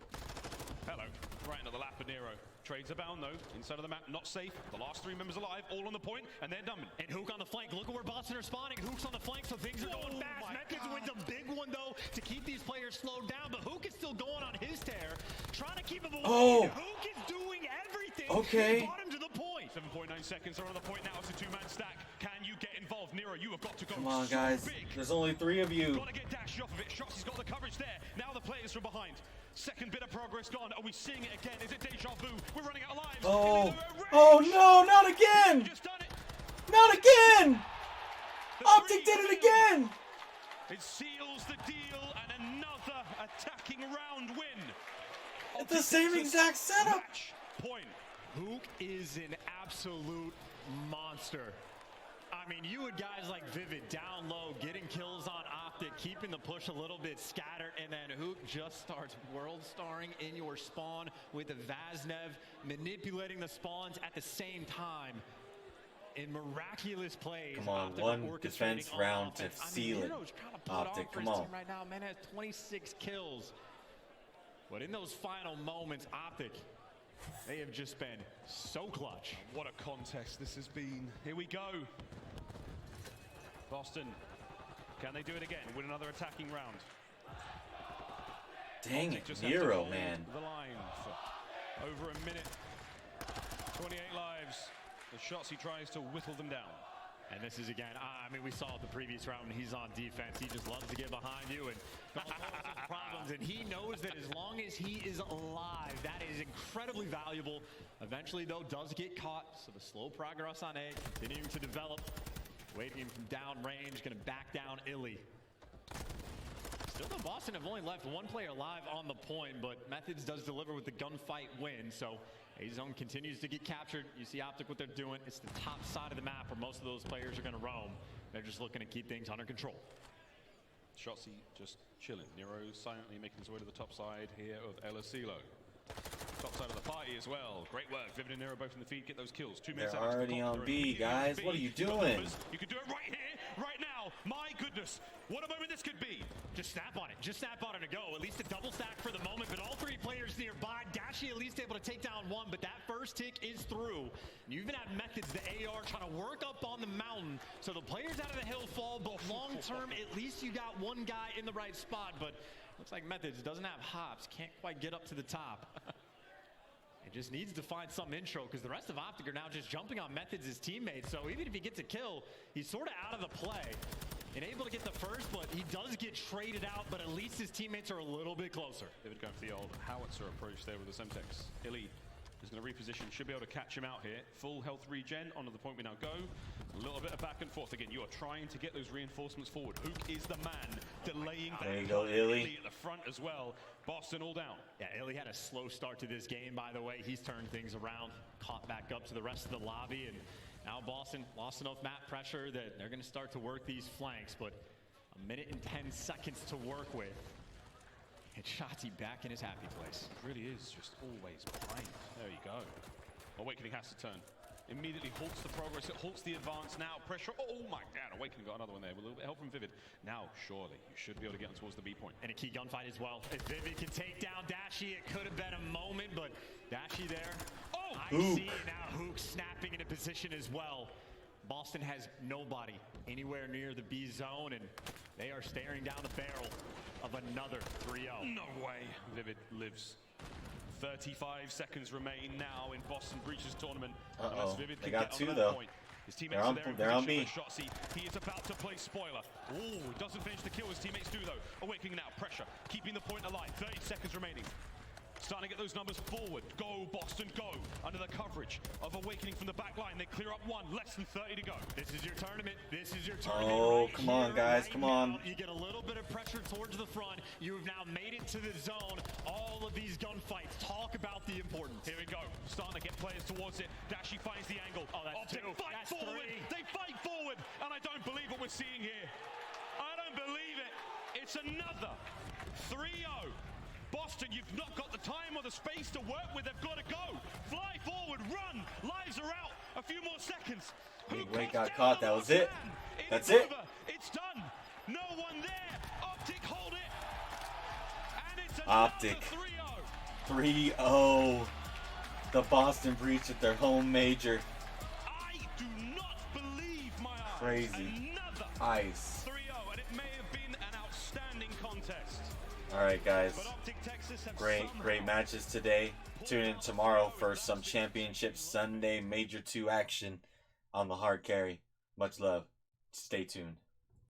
Hello, right into the lap of Nero. Trades abound though, inside of the map, not safe. The last 3 members alive, all on the point, and they're done. And Hook on the flank. Look at where Boston are spawning. Hook's on the flank, so things are going fast. Methods wins a big one, though, to keep these players slowed down. But Hook is still going on his tear, trying to keep him away. Oh. Hook is doing everything. Okay. He brought him to the point. 7.9 seconds are on the point now. It's a 2-man stack. Can you get involved? Nero, you have got to go. Come on, so guys. big. There's only 3 of you. Got to get Dash off of it. Shots, he's got the coverage there. Now the players from behind. Second bit of progress gone. Are we seeing it again? Is it deja vu? We're running out of lives. Oh. Oh, no, not again. Just done it. Not again. The Optic 3 did it kills. again. It seals the deal and another attacking round win. It's the same exact setup. Match point. Hook is an absolute monster. I mean, you had guys like Vivid down low, getting kills on Optic, keeping the push a little bit scattered, and then Hook just starts world starring in your spawn with the Vaznev, manipulating the spawns at the same time. In miraculous plays, Come on, Optic one orchestrating defense on round to offense. seal it. Nero's trying to pull it Optic, off for come his on. team right now. Man has 26 kills. But in those final moments, Optic They have just been so clutch. What a contest this has been. Here we go. Boston, can they do it again? Win another attacking round. Dang it, Just have to Nero, hold man. the line for over a minute. 28 lives. The shots he tries to whittle them down. And this is again, I mean, we saw the previous round when he's on defense. He just loves to get behind you and cause all sorts of problems. And he knows that as long as he is alive, that is incredibly valuable. Eventually, though, does get caught. So the slow progress on A, continuing to develop. Waiting from down range, going to back down Illy. Still, though, Boston have only left one player alive on the point, but Methods does deliver with the gunfight win. So A-Zone continues to get captured. You see Optic what they're doing. It's the top side of the map where most of those players are going to roam. They're just looking to keep things under control. Shotzzy just chilling. Nero silently making his way to the top side here of El Asilo. Top side of the party as well. Great work. Vivid and Nero both in the feed. Get those kills. 2 minutes. They're already on B, guys. What are you doing? You could do it right here, right now. My goodness. What a moment this could be. Just snap on it. Just snap on it and go. At least a double stack for the moment, but all three players nearby. Dashi at least able to take down one, but that first tick is through. And you even have Methods, the AR, trying to work up on the mountain. So the players out of the hill fall, but long term, at least you got one guy in the right spot. But looks like Methods doesn't have hops. Can't quite get up to the top. It just needs to find some intro because the rest of Optic are now just jumping on Methods, his teammates. So even if he gets a kill, he's sort of out of the play. And able to get the first, but he does get traded out, but at least his teammates are a little bit closer. David going for the old howitzer approach there with the Semtex. Illy is going to reposition, should be able to catch him out here. Full health regen, onto the point we now go. A little bit of back and forth again. You are trying to get those reinforcements forward. Hook is the man delaying that. There you go, Illy. At the front as well. Boston all down. Yeah, Illy had a slow start to this game, by the way. He's turned things around, caught back up to the rest of the lobby, and now Boston lost enough map pressure that they're going to start to work these flanks, but a minute and 10 seconds to work with. And Shotzzy back in his happy place. It really is just always behind. There you go. Awakening has to turn. Immediately halts the progress. It halts the advance now. Pressure. Oh my God. Awakening got another one there with a little bit of help from Vivid. Now, surely, you should be able to get on towards the B point. And a key gunfight as well. If Vivid can take down Dashi, it could have been a moment, but Dashi there. Oh! I see now Hook snapping into position as well. Boston has nobody anywhere near the B zone, and they are staring down the barrel of another 3-0. No way. Vivid lives. 35 seconds remain now in Boston Breach's tournament. Uh-oh. Vivid They can got get two, onto that though. point. His teammates They're on- are there in they're on position B. for Shotzzy. He is about to play spoiler. Oh, doesn't finish the kill. His teammates do, though. Awakening now. Pressure. Keeping the point alive. 30 seconds remaining. Starting to get those numbers forward. Go, Boston, go. Under the coverage of Awakening from the back line. They clear up one. Less than 30 to go. This is your tournament. This is your tournament. Oh, right come on, here, guys. right Come on. now. You get a little bit of pressure towards the front. You have now made it to the zone. All of these gunfights. Talk about the importance. Here we go. Starting to get players towards it. Dashi finds the angle. Oh, that's Optic two. fight That's forward. three. They fight forward. And I don't believe what we're seeing here. I don't believe it. It's another 3-0. Boston, you've not got the time or the space to work with. They've got to go. Fly forward. Run. Lives are out. A few more seconds. Big Who Wade comes got down caught. the That was last it. man? That's It's it. over. It's done. No one there. Optic hold it. And it's another Optic. 3-0. 3-0. The Boston Breach with their home major. I do not believe my eyes. Crazy. Another Ice. 3-0, and it may have been an outstanding contest. All right, guys. But Optic Texas have Great somehow matches today. Tune in tomorrow for some Championship Sunday Major 2 action on the hard carry. Much love. Stay tuned.